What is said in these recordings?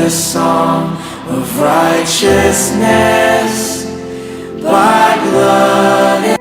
the song of righteousness by blood.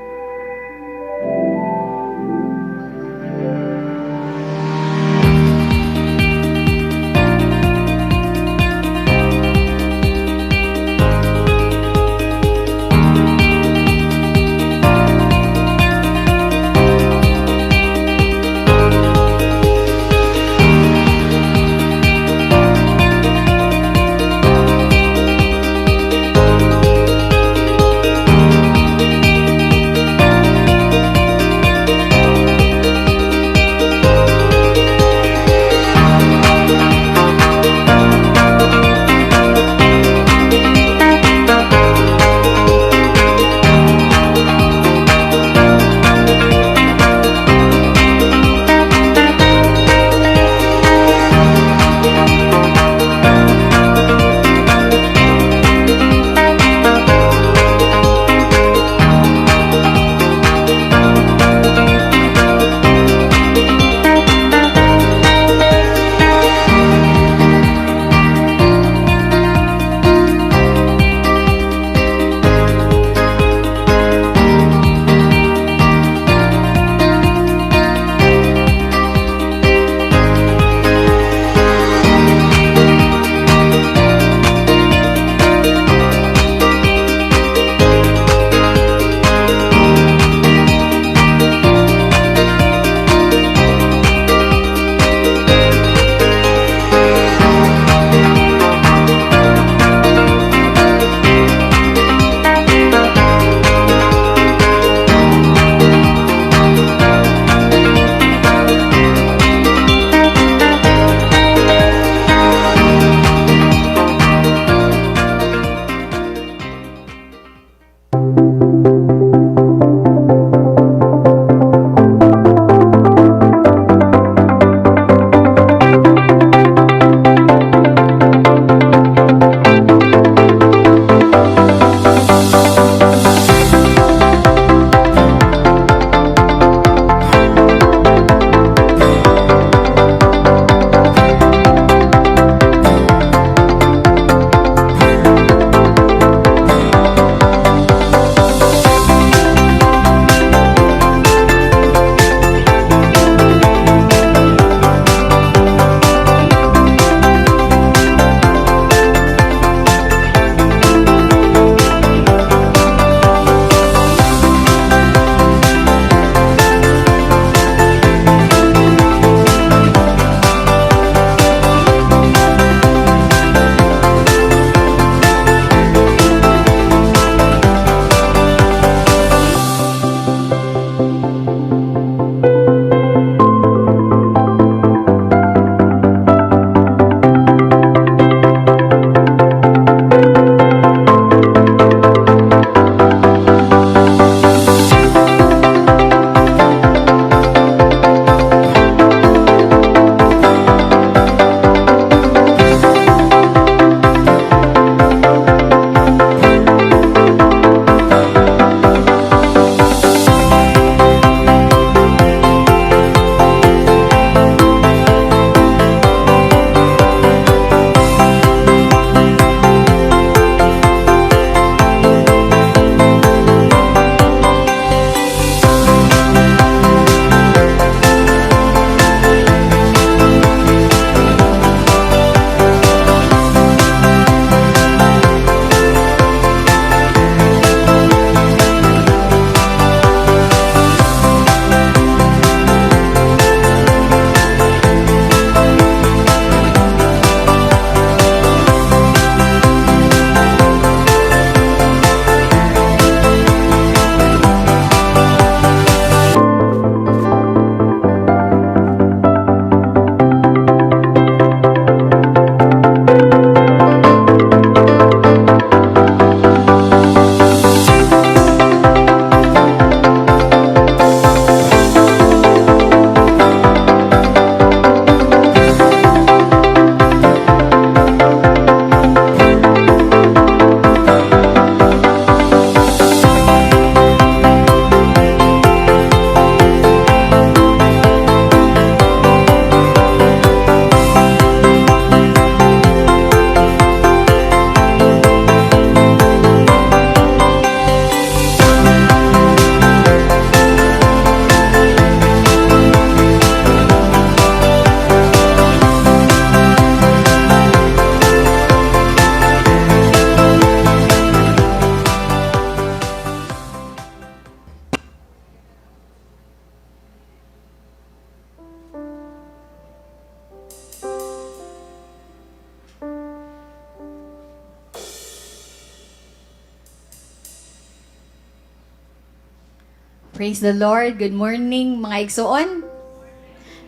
Praise the Lord. Good morning, mga igsoon.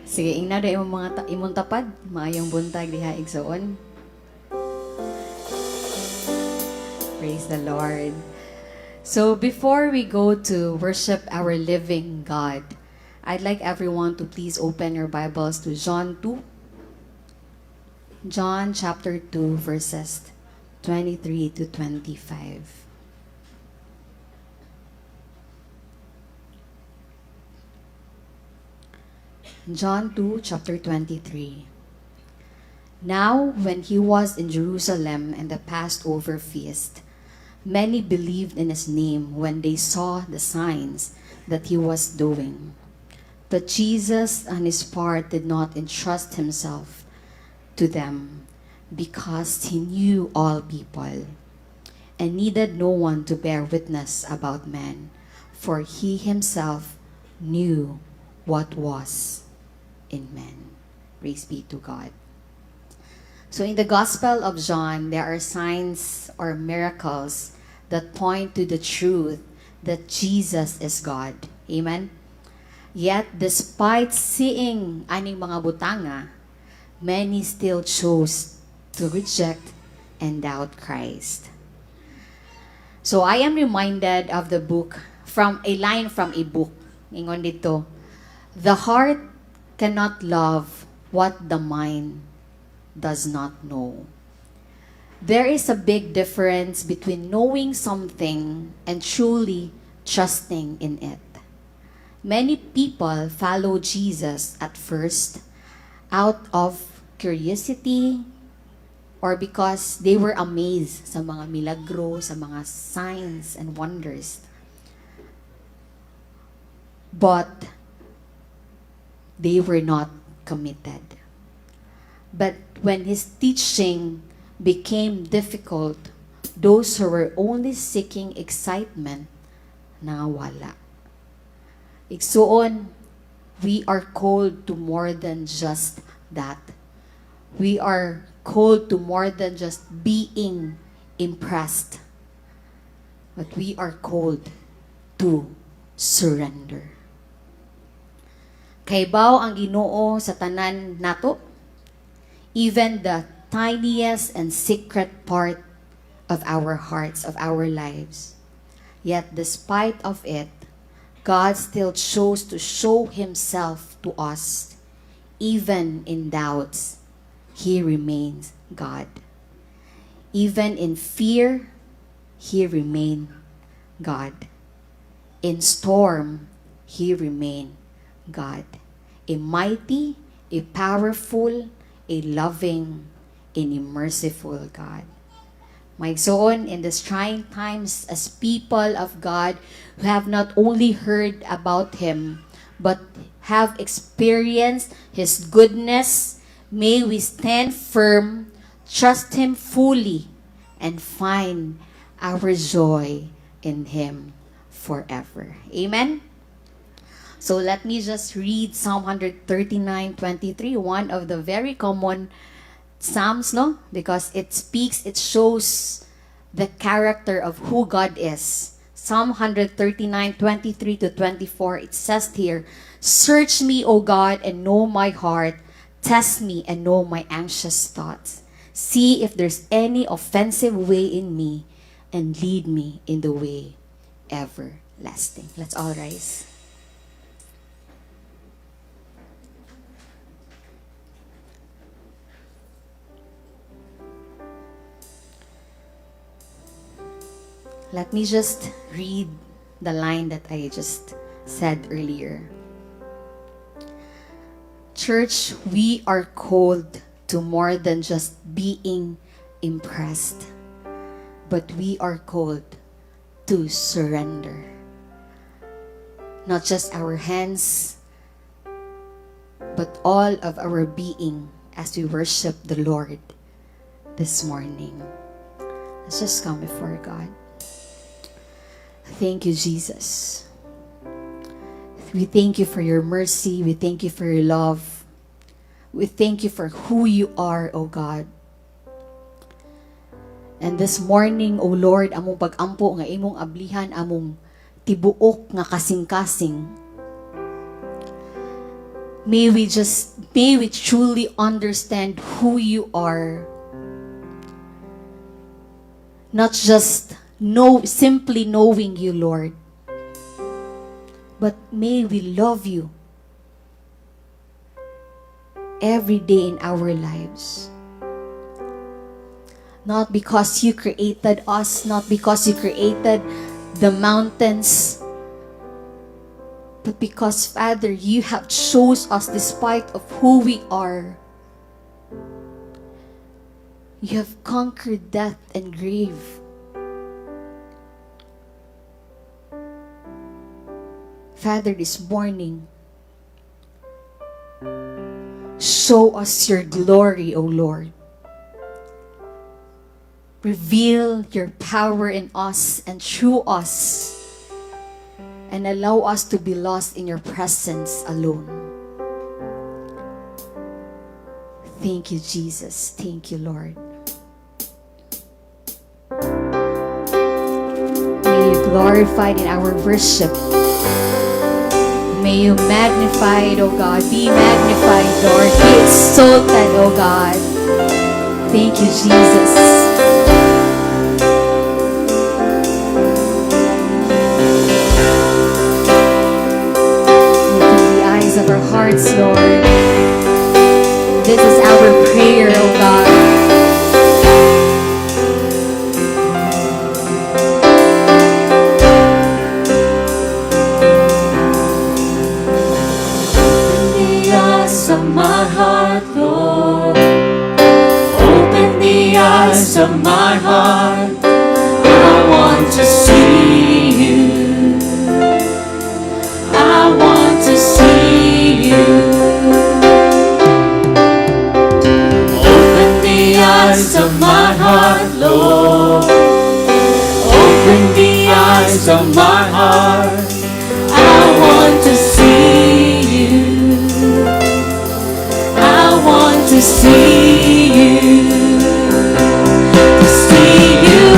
Sige, ingna da imong mga imong tapad, maayong buntag diha igsoon. Praise the Lord. So before we go to worship our living God, I'd like everyone to please open your Bibles to John 2. John chapter 2 verses 23 to 25. John 2, chapter 23. Now, when he was in Jerusalem and the Passover feast, many believed in his name when they saw the signs that he was doing. But Jesus, on his part, did not entrust himself to them because he knew all people and needed no one to bear witness about men, for he himself knew what was in men. Praise be to God. So in the Gospel of John, there are signs or miracles that point to the truth that Jesus is God. Amen? Yet, despite seeing aning mga butanga, many still chose to reject and doubt Christ. So I am reminded of the book, from a line from a book. Ingon dito, the heart cannot love what the mind does not know. There is a big difference between knowing something and truly trusting in it. Many people follow Jesus at first out of curiosity or because they were amazed sa mga milagro, sa mga signs and wonders. But they were not committed. But when his teaching became difficult, those who were only seeking excitement nawala. Igsuon, we are called to more than just that. We are called to more than just being impressed. But we are called to surrender. Kaybaw ang Ginoo sa tanan nato, even the tiniest and secret part of our hearts, of our lives. Yet despite of it, God still chose to show himself to us. Even in doubts, he remains God. Even in fear, he remained God. In storm, he remained God. A mighty, a powerful, a loving, and a merciful God. My son, in these trying times, as people of God who have not only heard about him, but have experienced his goodness, may we stand firm, trust him fully, and find our joy in him forever. Amen? So let me just read Psalm 139:23, one of the very common Psalms, no? Because it speaks, it shows the character of who God is. Psalm 139:23 to 24, it says here, "Search me, O God, and know my heart. Test me and know my anxious thoughts. See if there's any offensive way in me, and lead me in the way everlasting." Let's all rise. Let me just read the line that I just said earlier. Church, we are called to more than just being impressed, but we are called to surrender. Not just our hands, but all of our being as we worship the Lord this morning. Let's just come before God. Thank you, Jesus. We thank you for your mercy. We thank you for your love. We thank you for who you are, O God. And this morning, O Lord, among pag-ampo nga imong ablihan, among tibuok nga kasing-kasing. May we truly understand who you are. Not just simply knowing you, Lord, but may we love you every day in our lives. Not because you created us, not because you created the mountains, but because, Father, you have chose us despite of who we are. You have conquered death and grave. Father, this morning, show us your glory, O Lord. Reveal your power in us and through us, and allow us to be lost in your presence alone. Thank you, Jesus. Thank you, Lord. May you glorified in our worship. May you magnified, O God. Be magnified, Lord. Be exalted, O God. Thank you, Jesus. Of our hearts, Lord. This is our prayer, O God. Open the eyes of my heart, Lord. Open the eyes of my heart. I want to see you. I want to see you. Open the eyes of my heart, Lord. Open the eyes of my heart. I want to see you. I want to see you. To see you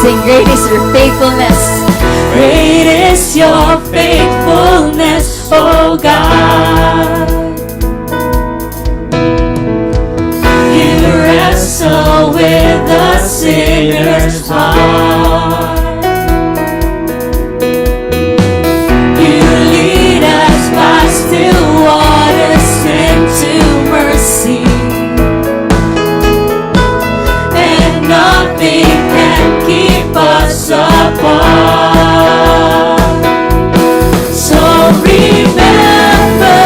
Sing, great is your faithfulness. Great is your faithfulness, O God. You wrestle with the sinner's heart. You lead us by still waters into mercy, and nothing can keep us apart. So remember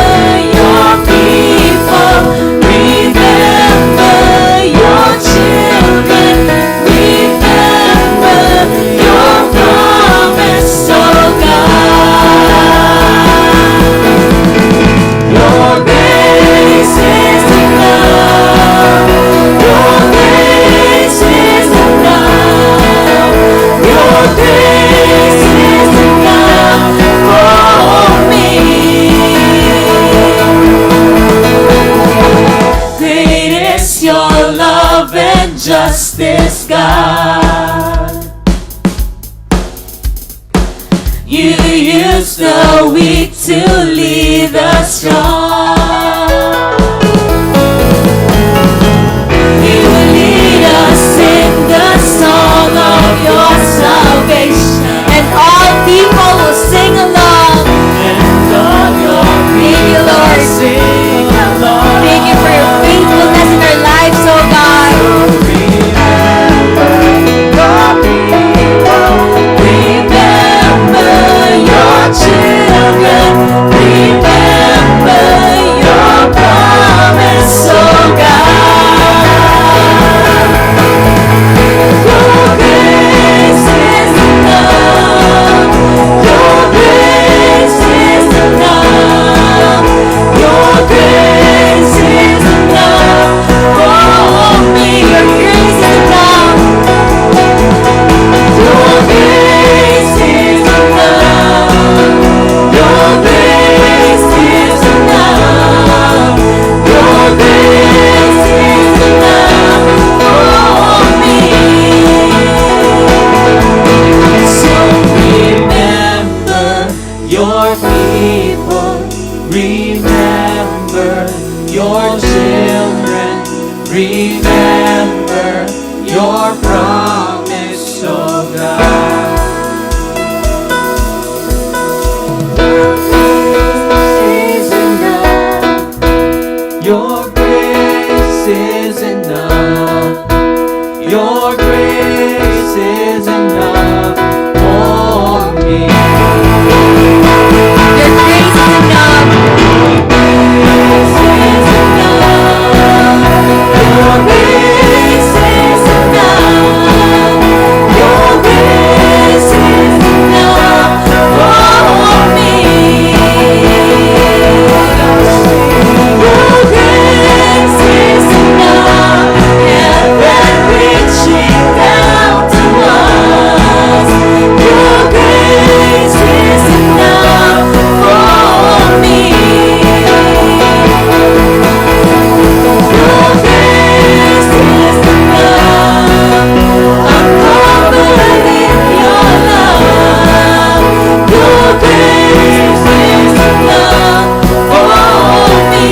your people, remember your children, remember your promise, oh God. Your grace is enough. Your grace is enough. Your grace is enough for me. Great is your love and justice, God. You use the weak to lead the strong. You lead us in the song of your salvation, And all people will sing along. and all your Thank you, people Lord. sing along. Thank you for your faithfulness in our lives, oh God. Remember your children, remember your promise, oh God. Your grace is enough. Your grace is enough. Your grace is enough for me. Your grace is enough. Your grace is enough. Your grace is enough. Your grace is enough for me. So remember your people, remember your children, remember your promise, oh God. Is enough. Your grace is enough. Your grace is enough for me. Your grace is enough. Grace is enough. Your grace is enough. Your grace is enough for me. Your grace is enough. Heaven reaching down to us. Your grace is enough for me. Your grace is enough. I'm covered in your love. Your grace is enough for me.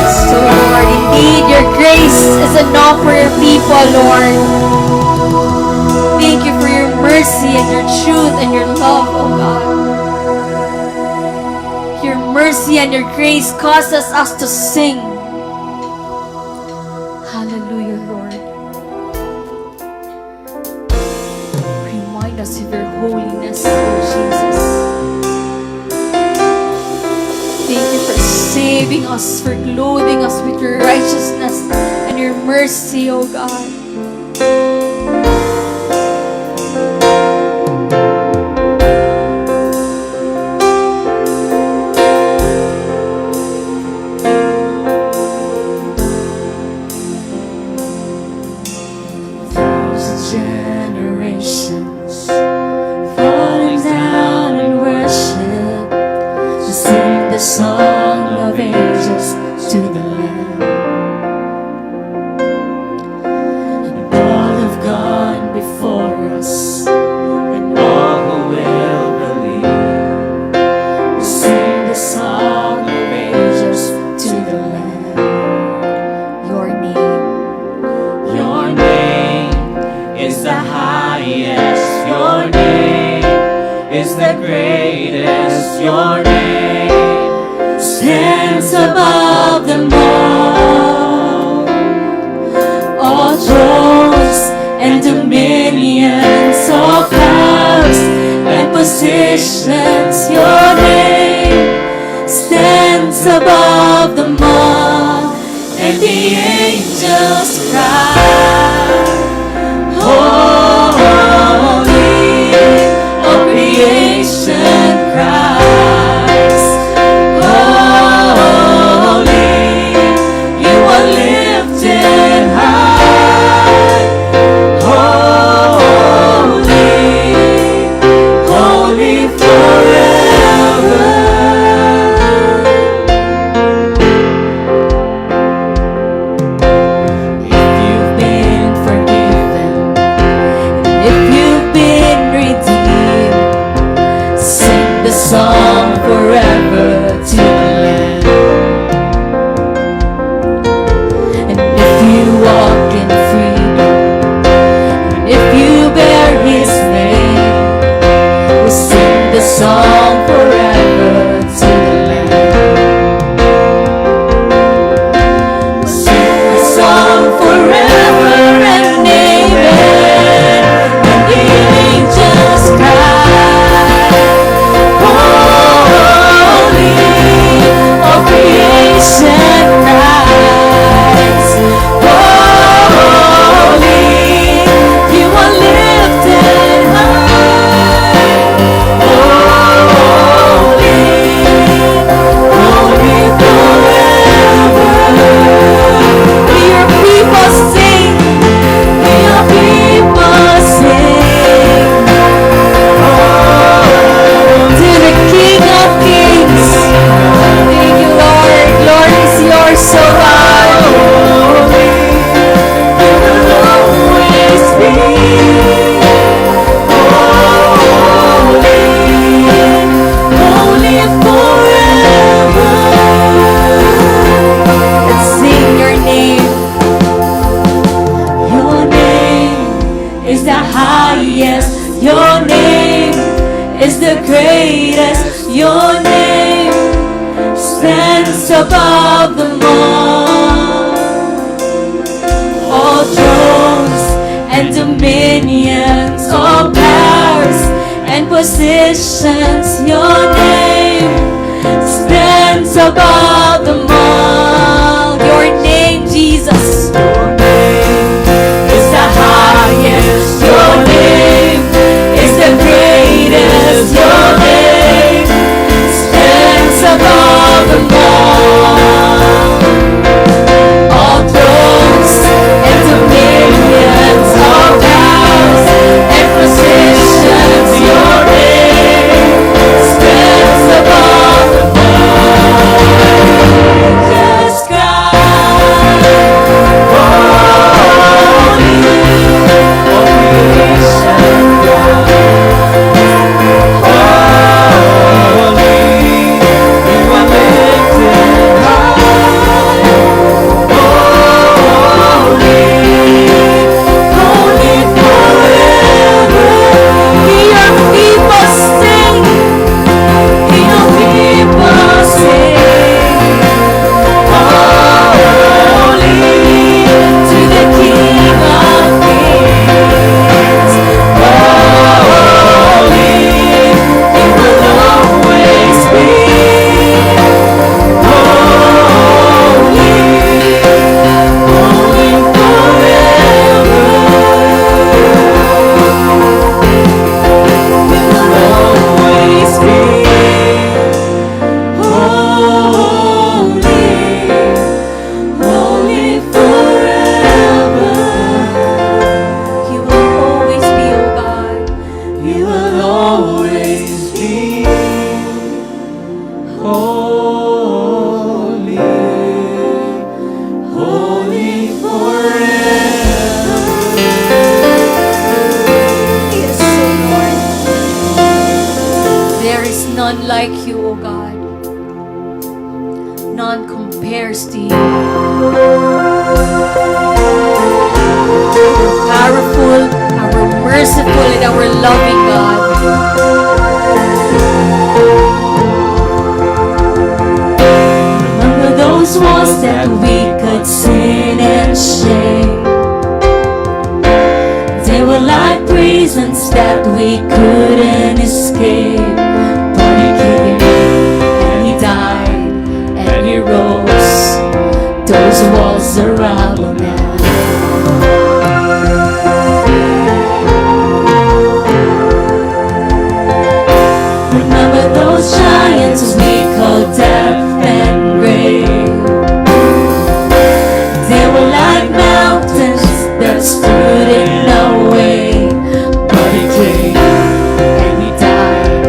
So Lord, indeed your grace is enough for your people, Lord. Thank you for your mercy and your truth and your love, oh God. Your mercy and your grace causes us to sing. Hallelujah, Lord. Remind us of your holiness, Lord Jesus. Thank you for saving us, for clothing us with your righteousness and your mercy, O God. stands above them all thrones and dominions, all powers and positions. Your name stands above them all, and the angels cry, holy, all creation cries, holy, you are lifted high, holy, holy forever. If you've been forgiven, if you've been redeemed, sing the song forever to the Lamb. And if you walk in freedom, and if you bear His name, we'll sing the song forever to the Lamb. We'll sing the song forever and amen. And the angels cry, holy, all creation cries, holy, you are lifted high, holy, holy forever. May your people sing, may your people sing, to the King of Kings. Thank you, Lord. Glory is yours, so God. You will always be holy, holy forever. Let's sing your name. Your name is the highest. Your name is the greatest. Your name stands above them all thrones and dominions, all powers and positions. Your name stands above them all. Your name, Jesus. Your name is the highest. Your name is the greatest. Your name stands above them all thrones and dominions, all powers and positions. Your name stands above them all. Just cry, holy, all creation compares to you. Powerful, our merciful, and our loving God. those walls that we could sin and shame. They were like prisons that we couldn't escape. But He came and He died and He rose. Those walls are our now. Remember those giants we called death and grave. They were like mountains that stood in our way. But He came and He died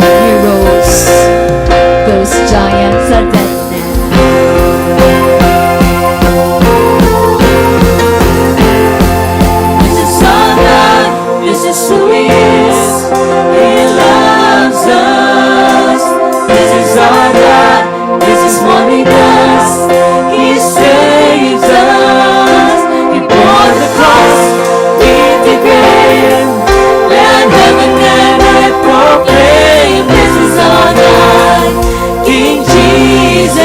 and He rose. Those giants are dead now. This is our God, this is who He is. He loves us. This is our God, this is what He does. He saves us. He bore the cross with the grave. Let heaven and earth proclaim. This is our God, King Jesus.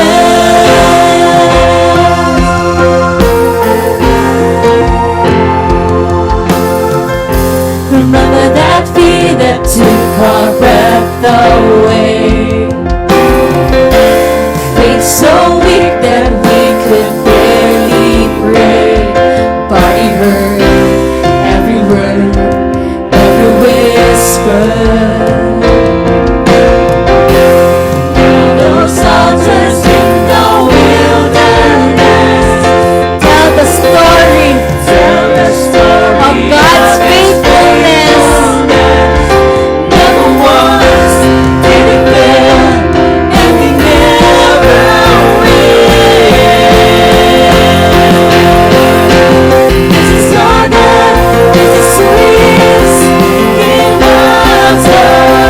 Remember that fear that took our breath away. Faith so weak that we could barely pray. But He heard every word, every whisper. Those altars in the wilderness tell the story of God's faithfulness. Never was, didn't fail, and He never will. This is our God, this is who He is. He loves us.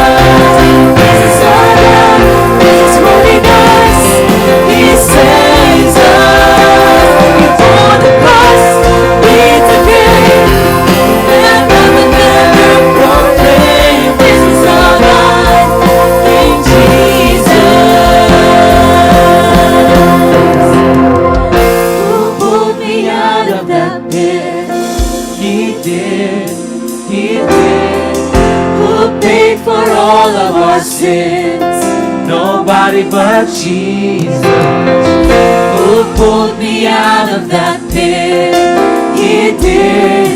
This is our God, this is what He does. He saves us. He bore the cross with the grave. And heaven never proclaim. This is our God, King Jesus. Who pulled me out of that pit? He did, He did. Who paid for all of our sins? Nobody but Jesus. Who pulled me out of that pit? He did,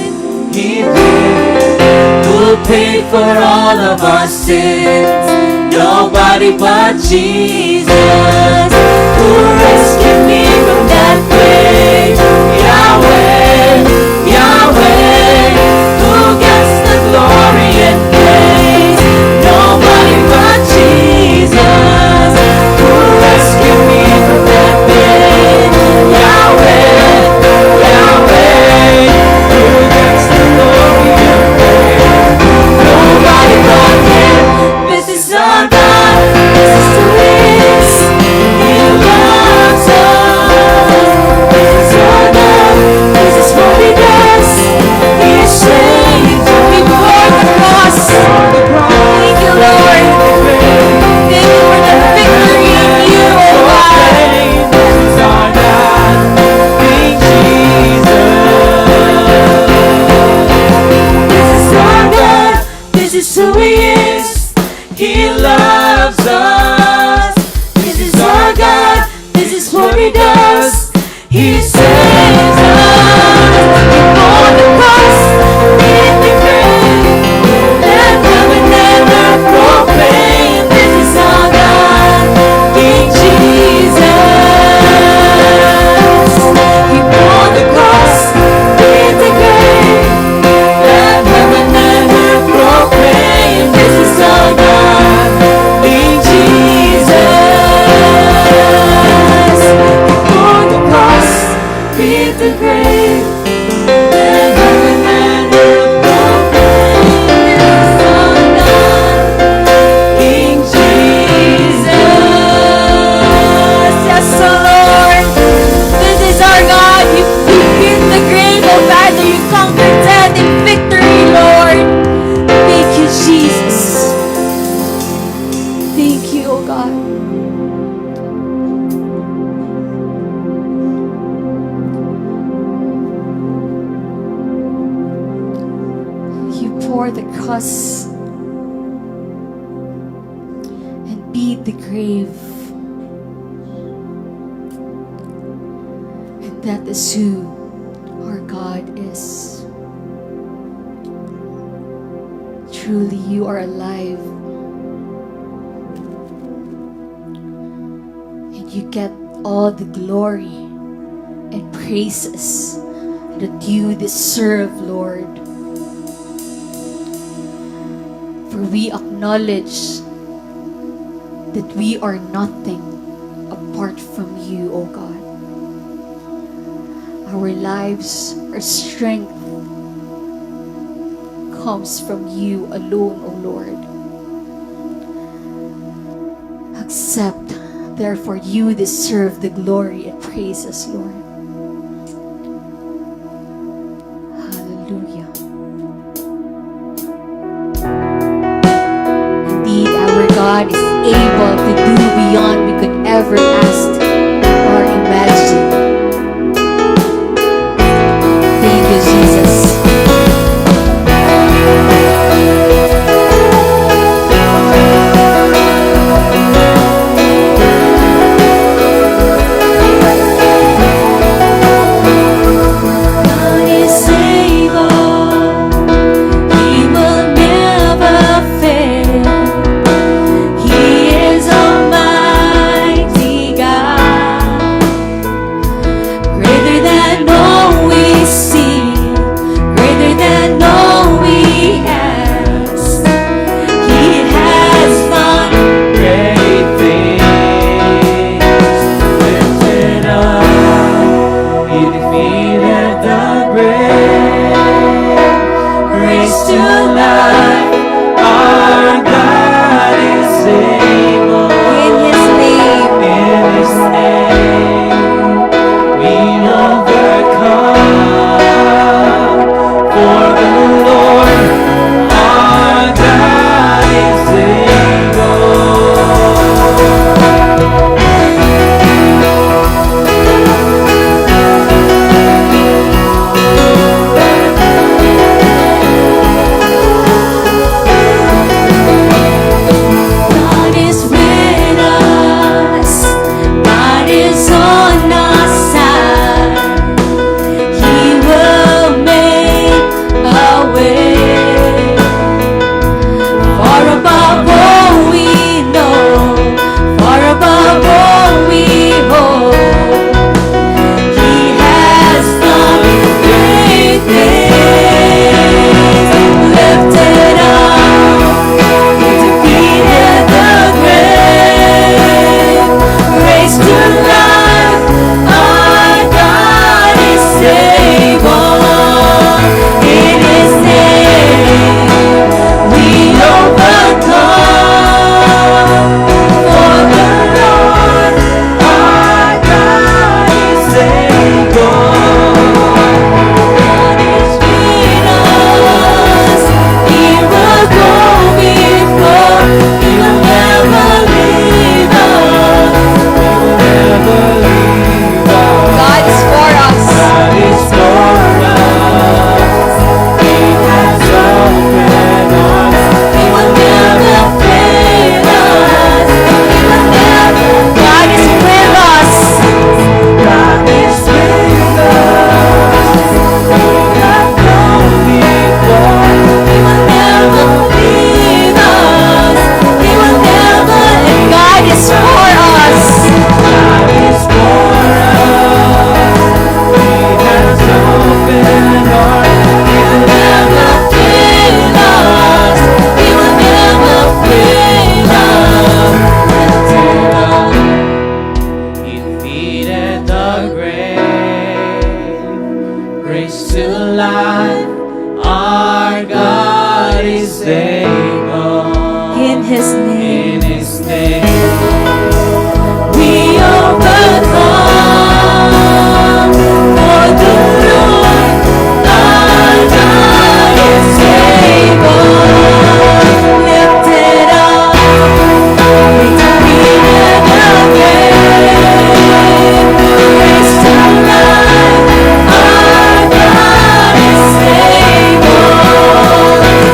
He did. Who paid for all of our sins? Nobody but Jesus. Who rescued me from that grave? Yahweh, Yahweh. Who gets the glory and praise? Nobody but Jesus. Who rescued me from that pit? Yahweh, Yahweh. Who gets the glory and praise? Nobody but Him. This is our God, this is who He is. He loves us. This is our God, this is what He does. He saves us. He bore the cross. Thank you, Lord. Thank you for the victory in You, oh God. This is our God, King Jesus. This is our God, this is who He is. He loves us. This is our God, this is what He does. He saves us. He bore the cross in the grave. Let heaven never proclaim. This is our God, King Jesus. He bore the cross in the grave. Let heaven never proclaim. This is our God, King Jesus. He bore the cross us and beat the grave. And that is who our God is. Truly, you are alive. And you get all the glory and praises that you deserve, Lord. For we acknowledge that we are nothing apart from you, O God. Our lives, our strength comes from you alone, O Lord. Accept, therefore, you deserve the glory and praises, Lord. Hallelujah. Indeed, our God is able to do beyond we could ever ask or imagine. Thank you, Jesus.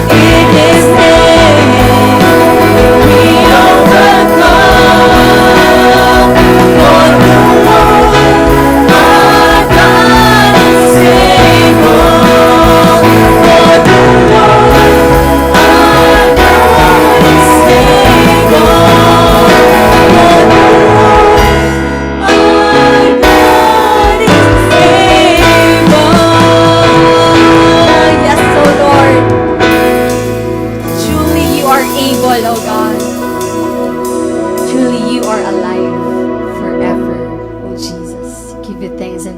It is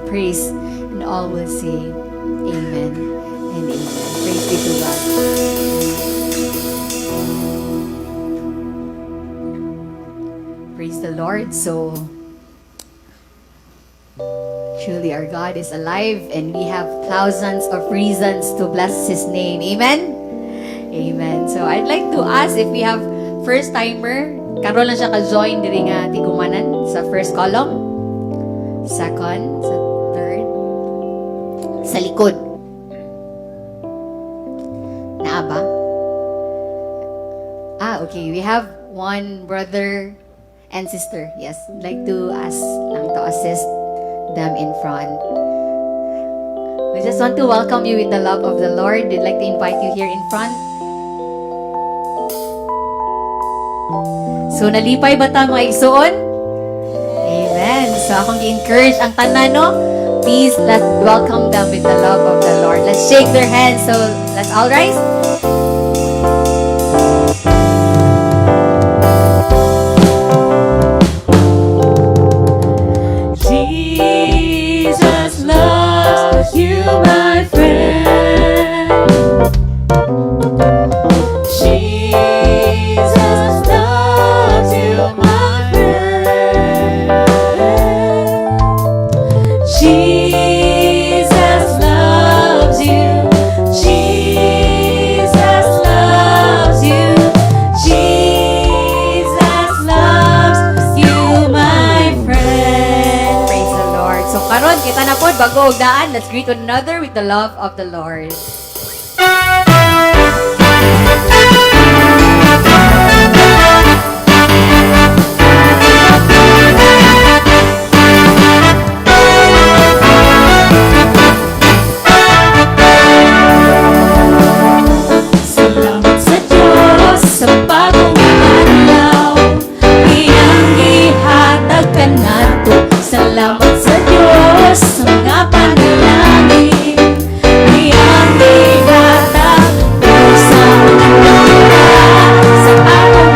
praise, and all will say, Amen and Amen. Praise be to God. Praise the Lord. So, truly our God is alive and we have thousands of reasons to bless His name. Amen? Amen. So, I'd like to ask if we have first-timer. Karoon lang siya ka-join diri nga tigumanan sa first column, second, sa third, sa likod. Naa ba? Okay. We have one brother and sister. Yes. I'd like to ask lang to assist them in front. We just want to welcome you with the love of the Lord. We'd like to invite you here in front. So, nalipay ba ta mga igsoon? Amen. So, akong i-encourage ang tanan, no? Please, let's welcome them with the love of the Lord. Let's shake their hands. So, let's all rise. Jesus loves you, my friend. Jesus loves you, my friend. Jesus loves you. Jesus loves you. Jesus loves you, my friend. Praise the Lord. So, karon kita na po, bago og daan, let's greet one another with the love of the Lord. Salamat sa Diyos sa bagong adlaw, iyang gihatag kanato. Salamat sa Diyos sa mga panalangin, iyang gihatag sa sa akong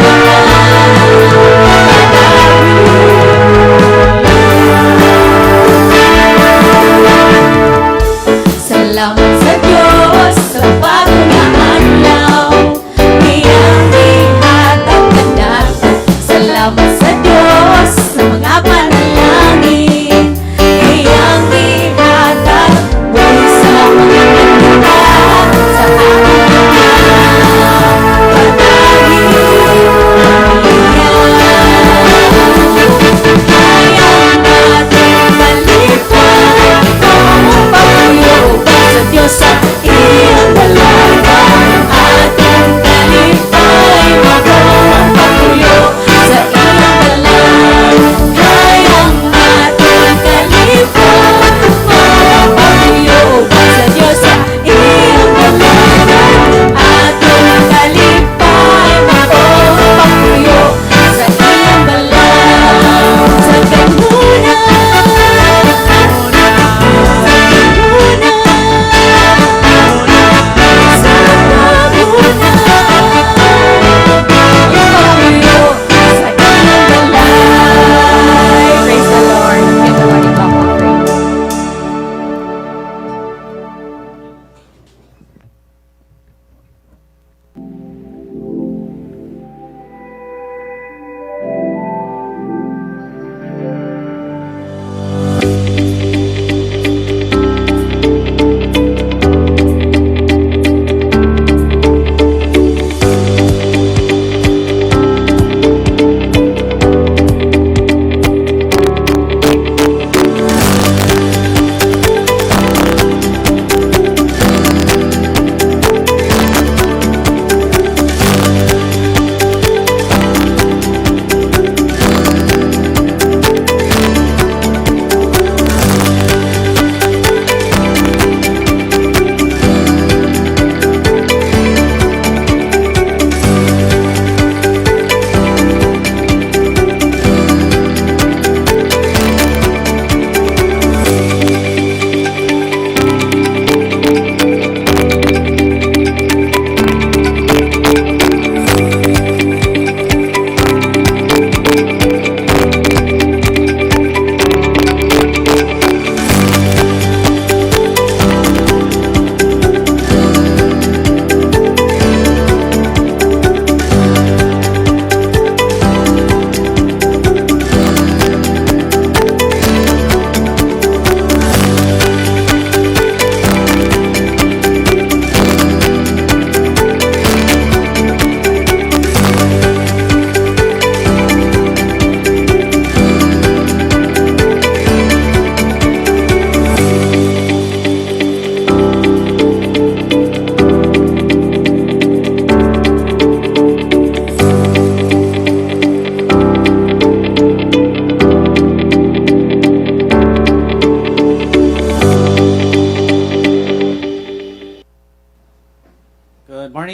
Salamat sa Diyos sa bagong adlaw, iyang gihatag kanato. Salamat sa Diyos sa mga panalangin, iyang gihatag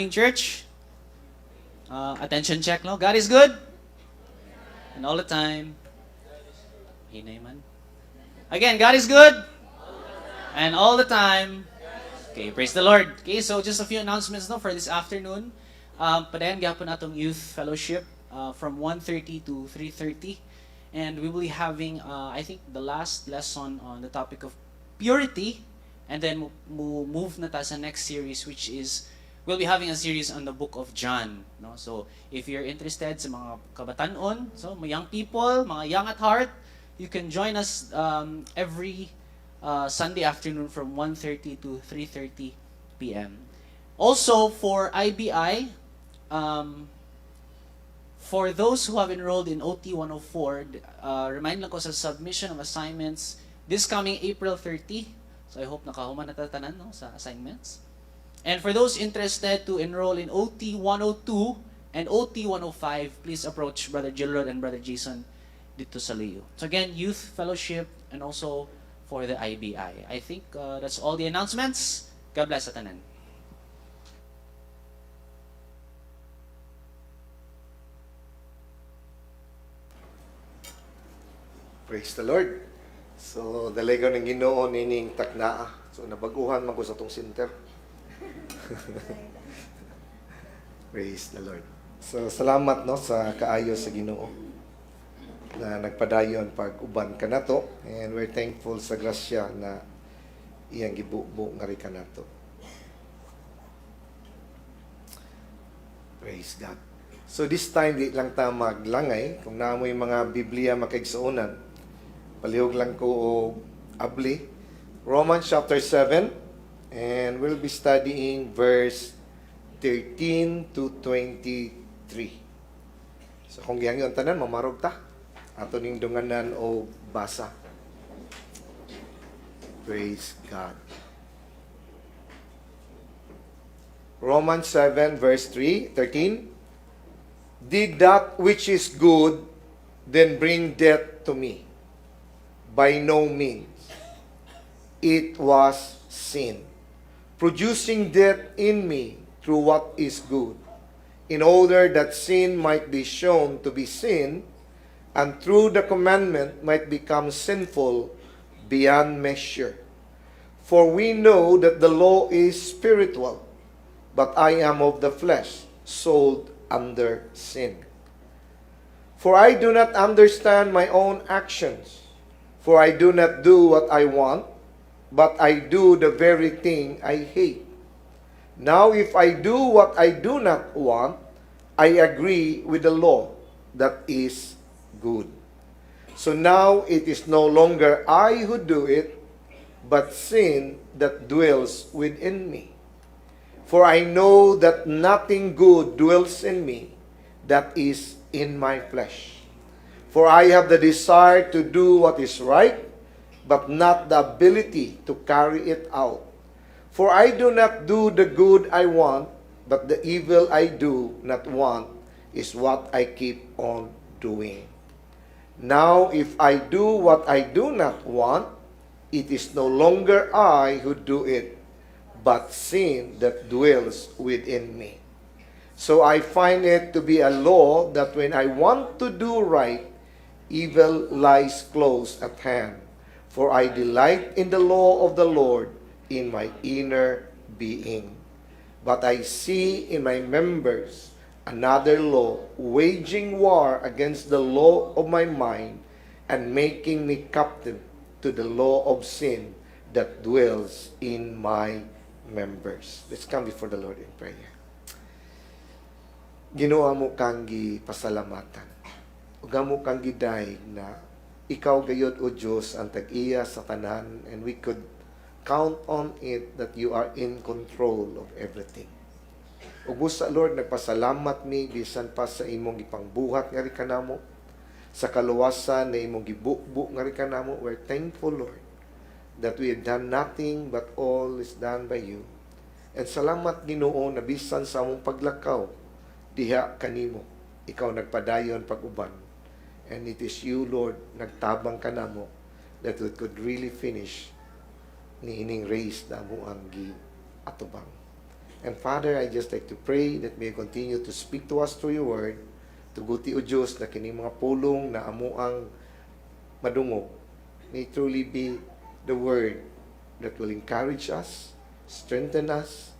morning, church. Attention check, no? God is good. And all the time. Hinay man. Again, God is good. And all the time. Okay, praise the Lord. Okay, so just a few announcements no for this afternoon. Padayon gyapon atong youth fellowship from 1:30 to 3:30. And we will be having, I think, the last lesson on the topic of purity. And then move na ta sa next series, which is, we'll be having a series on the book of John. No? So, if you're interested sa mga kabatanon, so mga young people, mga young at heart, you can join us every Sunday afternoon from 1:30 to 3:30 p.m. Also, for IBI, for those who have enrolled in OT 104, remind lang ko sa submission of assignments this coming April 30. So I hope nakahuman na tatanan no, sa assignments. And for those interested to enroll in OT 102 and OT 105, please approach Brother Gilrod and Brother Jason dito sa Leo. So again, youth fellowship and also for the IBI. I think that's all the announcements. God bless sa tanan. Praise the Lord. So, dalaga ng Ginoo nining taknaa. So, nabaguhan man ko sa tong center. Praise the Lord. So, salamat no sa kaayo sa Ginoo na nagpadayon pag uban ka nato, and we're thankful sa grasya na iyang gibubo nga ri kanato. Praise God. So this time di lang ta maglangay kung naamoy mga Biblia makaigsuonan. Palihog lang ko o abli. Romans chapter 7, and we'll be studying verse 13 to 23. So kung gihangyon tanan, mamarog ta. Ato ning dunganan o basa. Praise God. Romans 7 verse 13. Did that which is good then bring death to me? By no means. It was sin, producing death in me through what is good, in order that sin might be shown to be sin, and through the commandment might become sinful beyond measure. For we know that the law is spiritual, but I am of the flesh, sold under sin. For I do not understand my own actions. For I do not do what I want, but I do the very thing I hate. Now if I do what I do not want, I agree with the law that is good. So now it is no longer I who do it, but sin that dwells within me. For I know that nothing good dwells in me, that is in my flesh. For I have the desire to do what is right, but not the ability to carry it out. For I do not do the good I want, but the evil I do not want is what I keep on doing. Now, if I do what I do not want, it is no longer I who do it, but sin that dwells within me. So I find it to be a law that when I want to do right, evil lies close at hand. For I delight in the law of the Lord in my inner being. But I see in my members another law, waging war against the law of my mind, and making me captive to the law of sin that dwells in my members. Let's come before the Lord in prayer. Ginoa mo kang gipasalamatan. Uga mo kang giday na ikaw gayod o Diyos ang tag-iya sa tanan, and we could count on it that you are in control of everything. Ug sa Lord, nagpasalamat mi bisan pa sa imong gipangbuhat nga ri kanamo, sa kaluwasan na imong gibukbo nga ri kanamo. We're thankful, Lord, that we have done nothing but all is done by you. And salamat Ginoo na bisan sa among paglakaw diha kanimo, ikaw nagpadayon pag-uban. And it is you, Lord, nagtabang ka namo that we could really finish ni ining race na mo ang atubang. And Father, I just like to pray that may you continue to speak to us through your word. Tuguti o Diyos na kining mga pulong na amuang madungog may truly be the word that will encourage us, strengthen us,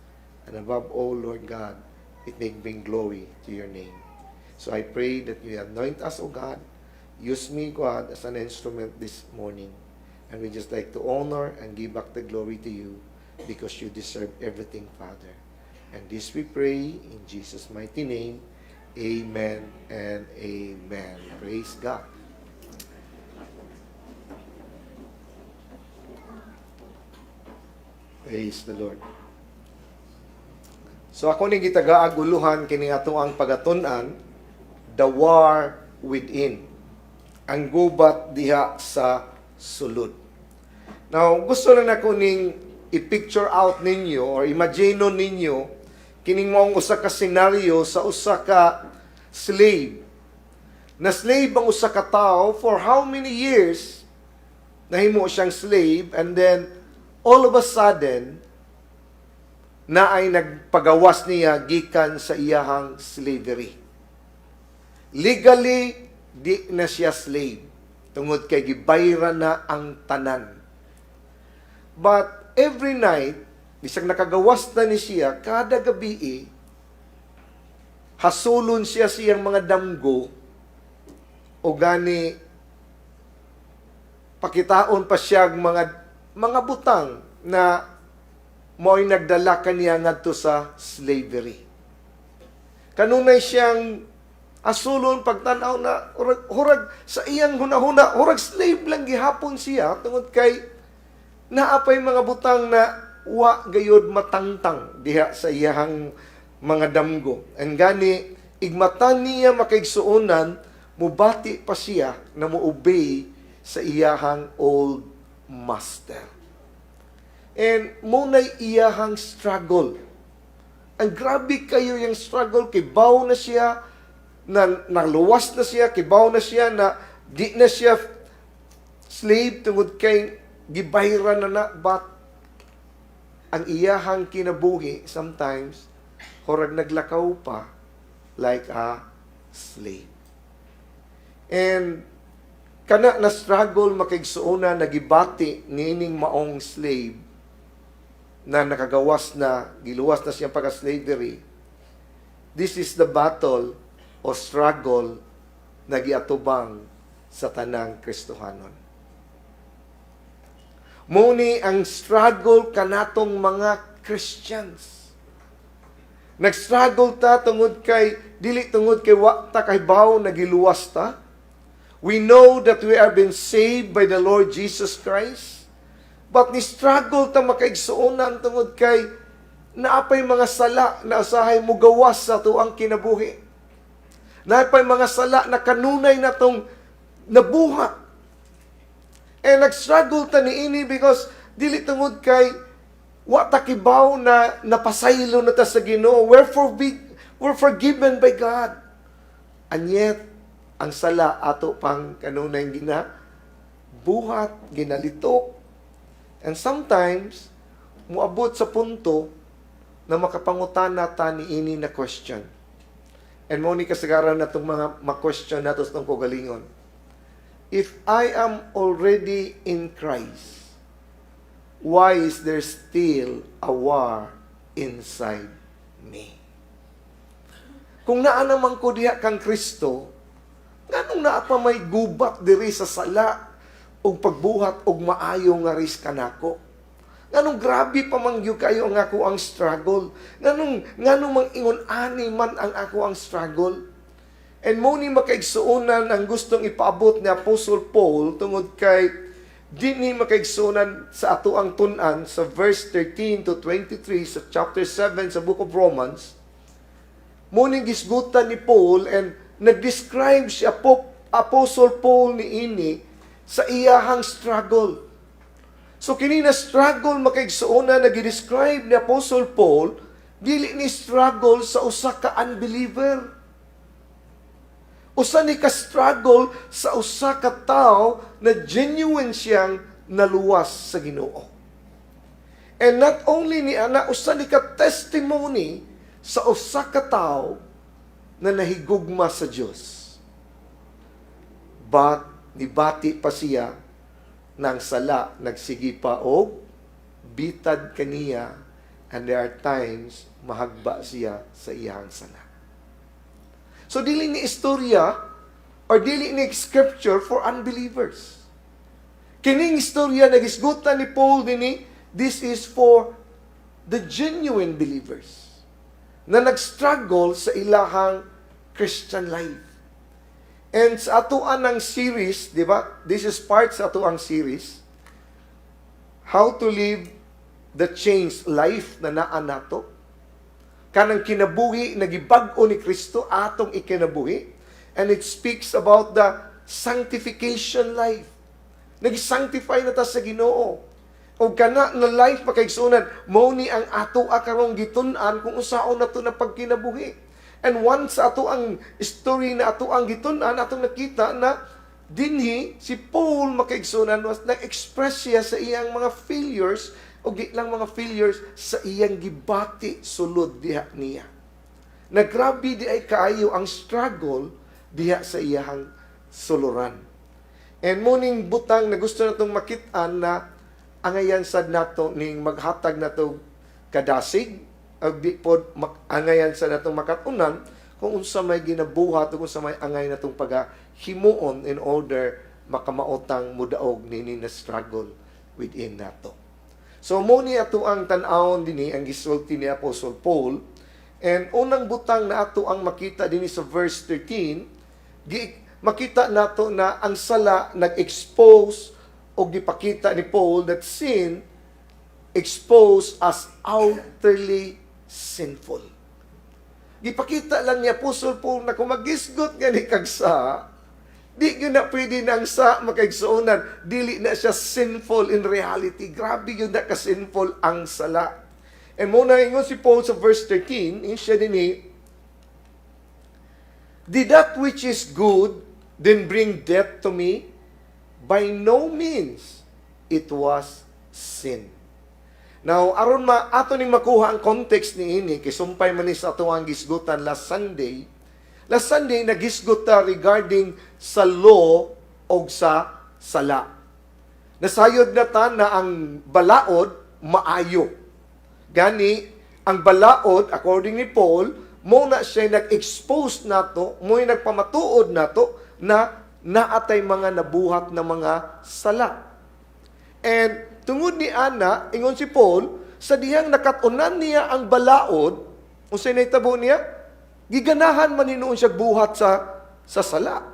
and above all, Lord God, it may bring glory to your name. So I pray that you anoint us, O God. Use me, God, as an instrument this morning. And we just like to honor and give back the glory to you because you deserve everything, Father. And this we pray in Jesus' mighty name. Amen and amen. Praise God. Praise the Lord. So ako ni gitagaaguluhan kini ato ang pagatun-an, the war within. Ang gubat diha sa sulod. Now, gusto na nako ning i-picture out ninyo or imagine ninyo kining maong usa ka senaryo sa usa ka slave. Na slave ang usa ka tao for how many years nahimo siyang slave, and then all of a sudden na ay nagpagawas niya gikan sa iyahang slavery. Legally, di na siya slave. Tungod kay gibayra na ang tanan. But every night, bisag nakagawas na ni siya, kada gabi hasulon siya siyang mga damgo o gani pakitaon pa siya mga butang na mo'y nagdala kaniya ngadto sa slavery. Kanunay siyang asulon pagtanaw na hurag sa iyang hunahuna, hurag slave lang gihapon siya tungod kay naapay mga butang na wa gayod matangtang diha sa iyahang mga damgo. And gani, igmatan niya makaigsuonan, mubati pa siya na mo-obey sa iyahang old master. And muna'y iyahang struggle. Ang grabe kayo yung struggle, kibaw na siya, na naluwas na siya, kibaw na siya, na di na siya slave tungod kay gibayra na but ang iyahang kinabuhi sometimes horag naglakaw pa like a slave. And kana na struggle makaigsuona nagibati nining maong slave na nakagawas na, giluwas na siyang pagka-slavery. This is the battle o struggle na giatubang sa tanang Kristohanon. Muni ang struggle kanatong mga Christians. Nag-struggle ta tungod kay, dili tungod kay wa ta kahibaw nagiluwas ta. We know that we are been saved by the Lord Jesus Christ. But ni struggle ta makaigsuonan tungod kay naapay mga sala na usahay mo gawas sa tuang kinabuhi. Naapay mga sala na kanunay natong nabuhat. Nag-struggle ta niini because dili tungod kay wa ta kibaw na napasaylo na ta sa Ginoo. We're forgiven by God. And yet, ang sala ato pang kanunay buhat, ginalitok. And sometimes, muabot sa punto na makapangutan na ta niini na question. And mo ni kasagaran na itong mga ma-question nato sa itong kugalingon. If I am already in Christ, why is there still a war inside me? Kung naa naman ko diha kang Kristo, nganong naa pa may gubat diri sa sala o pagbuhat o maayo nga ris kanako? Nganong grabe pa mangyo kayo ang ako ang struggle? Nganong mang ingon-ani man ang ako ang struggle? And mo ni makaigsuonan ang gustong ipaabot ni Apostle Paul tungod kay di ni makaigsuonan sa ato ang tun-an sa verse 13 to 23 sa chapter 7 sa Book of Romans. Mo ni gisgutan ni Paul and nag-describe si Apostle Paul ni ini sa iyahang struggle. So kini na struggle makaigsuonan nag-describe ni Apostle Paul dili ni struggle sa usa ka unbeliever. Usa ni ka-struggle sa usa ka tao na genuine siyang naluwas sa Ginoo. And not only ni ana, usa ni ka testimony sa usa ka tawo na nahigugma sa Dios. But nibati pa siya ng sala, nagsigi pa og bitad kaniya, and there are times mahagba siya sa iyang sala. So dili ni istorya or dili ni scripture for unbelievers. Kining istorya nagisgutan ni Paul dinhi, this is for the genuine believers na nag-struggle sa ilahang Christian life. And sa atuan ng series, di ba? This is part sa atuang series, How to Live the Changed Life na naan nato. Kanang kinabuhi, nagibag-o ni Kristo, atong ikinabuhi. And it speaks about the sanctification life. Nag-sanctify na ta sa Ginoo. O kana na life pakaigsunan, mao ni ang ato karong gitun-an kung usaon na to na pagkinabuhi. And once ato ang story na ato ang gitun-an, atong nakita na dinhi si Paul makaigsunan was nag-express siya sa iyang mga failures o lang mga failures sa iyang gibati sulod diha niya. Nagrabi di ay kaayo ang struggle diha sa iyang suluran. And muning butang na gusto natong makitaan na angayan sad nato ning maghatag nato kadasig ag di pod angayan sa natong makatunan kung unsa may ginabuhat o kung unsa may angay natong pagahimuon in order makamaotang mudaog nini na struggle within nato. So mo ni ato ang tan-awon dinhi ang gisulti ni Apostle Paul, and unang butang na ato ang makita dinhi sa verse 13, makita nato na ang sala nag-expose o gipakita ni Paul that sin exposed as utterly sinful. Gipakita lang ni Apostle Paul na kung magisgot nga ni kagsa, di yun na pwede nang sa makaigsuunan, dili na siya sinful in reality. Grabe yun na ka-sinful ang sala. And muna ingon si Paul sa verse 13, in siya din did that which is good then bring death to me? By no means it was sin. Now, aron ato ning makuha ang context ni ini, kay sumpay man ni sa ato ang gisgutan last Sunday. Last Sunday, nagisgot ta regarding sa law o sa sala. Nasayod na ta na ang balaod, maayo. Gani, ang balaod, according ni Paul, mo na siya nag-expose nato, mo nagpamatuod nato na naatay mga nabuhat na mga sala. And tungod ni Ana, ingon si Paul, sa dihang nakatunan niya ang balaod, unsay nahitabo niya? Giganahan man hinuon siya buhat sa sala.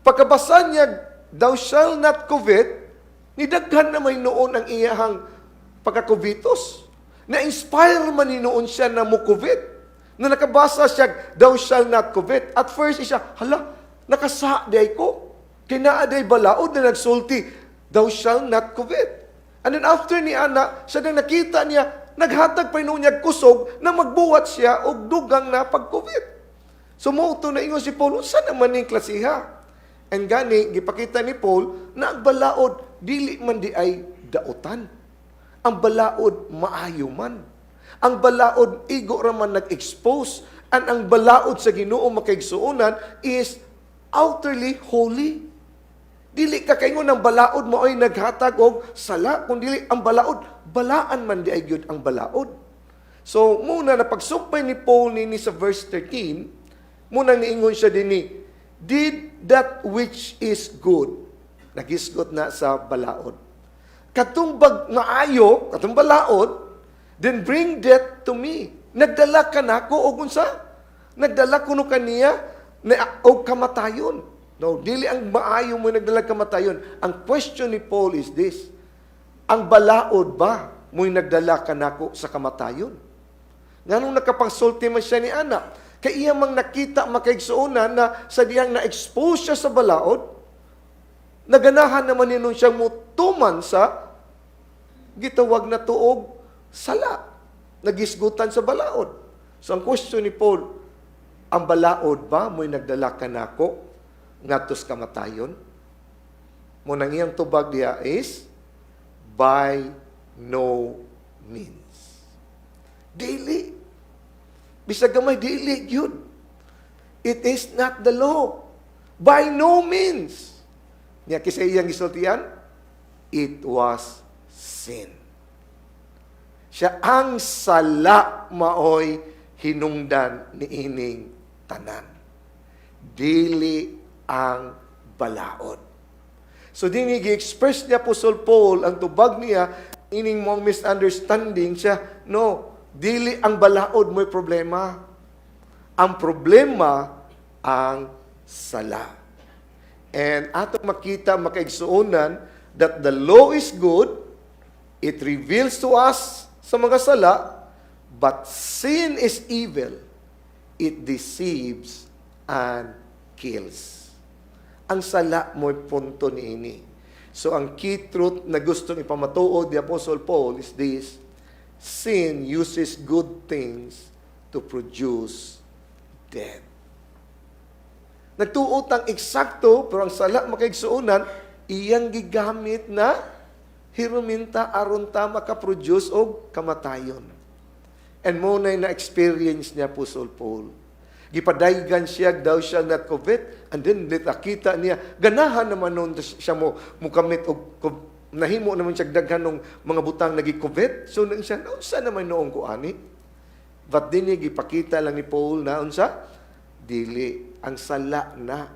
Pagkabasa niya, thou shall not covet, nidaghan na may noon ang iyahang pagkakubitos. Na-inspire man hinuon siya na mukovet. Na nakabasa siya, thou shall not covet. At first siya, hala, nakasa day ko. Kinaaday balaod na nagsulti, thou shall not covet. And then after ni Ana, siya nang nakita niya, naghatag pa niya kusog na magbuhat siya og dugang na pag-covet. So mo ito na ingon si Paul, saan naman yung klasiha? And gani, gipakita ni Paul, na ang balaod, dili man di ay dautan. Ang balaod, maayo man. Ang balaod, igo raman nag-expose. And ang balaod sa Ginoo makaigsuunan is utterly holy. Dili ka kaingon ng balaod mo ay naghatag og sala, kundi ang balaod, balaan man di ay gyud ang balaod. So, muna na pagsumpay ni Paul nini sa verse 13, muna niingon siya dinhi, did that which is good. Nagisgot na sa balaod. Katong maayo, katong balaod, then bring death to me. Nagdala ka nako og unsa? Nagdala kuno kaniya og kamatayon. No, dili ang maayo mo nagdala kamatayon. Ang question ni Paul is this: ang balaod ba mo'y nagdala ka nako sa kamatayon? Nganong nakapagsulti man siya ni Ana? Kay iya mang nakita makaigsuonan na sa diyang na-expose siya sa balaod, naganahan naman ninon siyang mutuman sa gitawag na tuog sala. Nagisgutan sa balaod. So ang question ni Paul, ang balaod ba mo'y nagdala ka nako ngadtos kamatayon? Mo nang iyang tubag diha is by no means. Dili. Bisag gamay, dili yun. It is not the law. By no means. Niya kisay iyang gisultian, it was sin. Siya ang sala maoy hinungdan ni ining tanan. Dili ang balaod. So dini gi-express niya Apostol Paul ang tubag niya ining mong misunderstanding siya, no, dili ang balaod mo'y problema. Ang problema ang sala. And atong makita makaigsuonan that the law is good, it reveals to us sa mga sala, but sin is evil. It deceives and kills. Ang sala mo'y punto niini. So ang key truth na gustong ipamatuod ni Apostle Paul is this: sin uses good things to produce death. Nagtuot ang eksakto, pero ang sala makaigsuonan, iyang gigamit na hiruminta aron ta makaproduce og kamatayon. And mo na experience niya Apostle Paul. Gipadaygan siya, daw siya not covet, and then nakita niya, ganahan naman nun siya mo mukamit og nahimo naman siya daghan ng mga butang nagi-covet. So nang siya, naunsa naman noong kuani? But din gipakita lang ni Paul na unsa? Dili, ang sala na.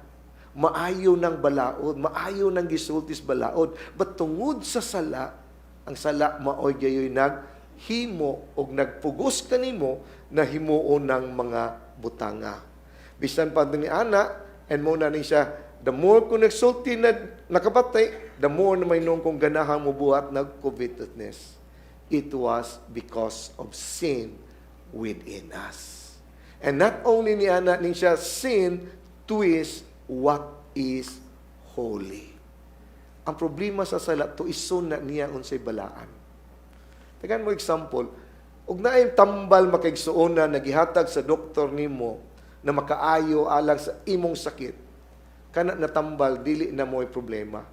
Maayo ng balaod, maayo ng gisultis balaod. But tungod sa sala, ang sala maoy gayoy naghimo og nagpugos kanimo na himuon ng mga butanga. Bisan pa ni ana, and mo na ni siya, the more ko nagsulti na nakapatay, the more na may nung kong ganahan mo buhat nag-covetousness. It was because of sin within us. And not only ni ana ni siya, sin twist what is holy. Ang problema sa sala, to isun na niya unsay balaan. Tagan mo example, ug naay tambal makaigsuona nagihatag sa doktor nimo na makaayo alang sa imong sakit. Kana na tambal dili na mo'y problema.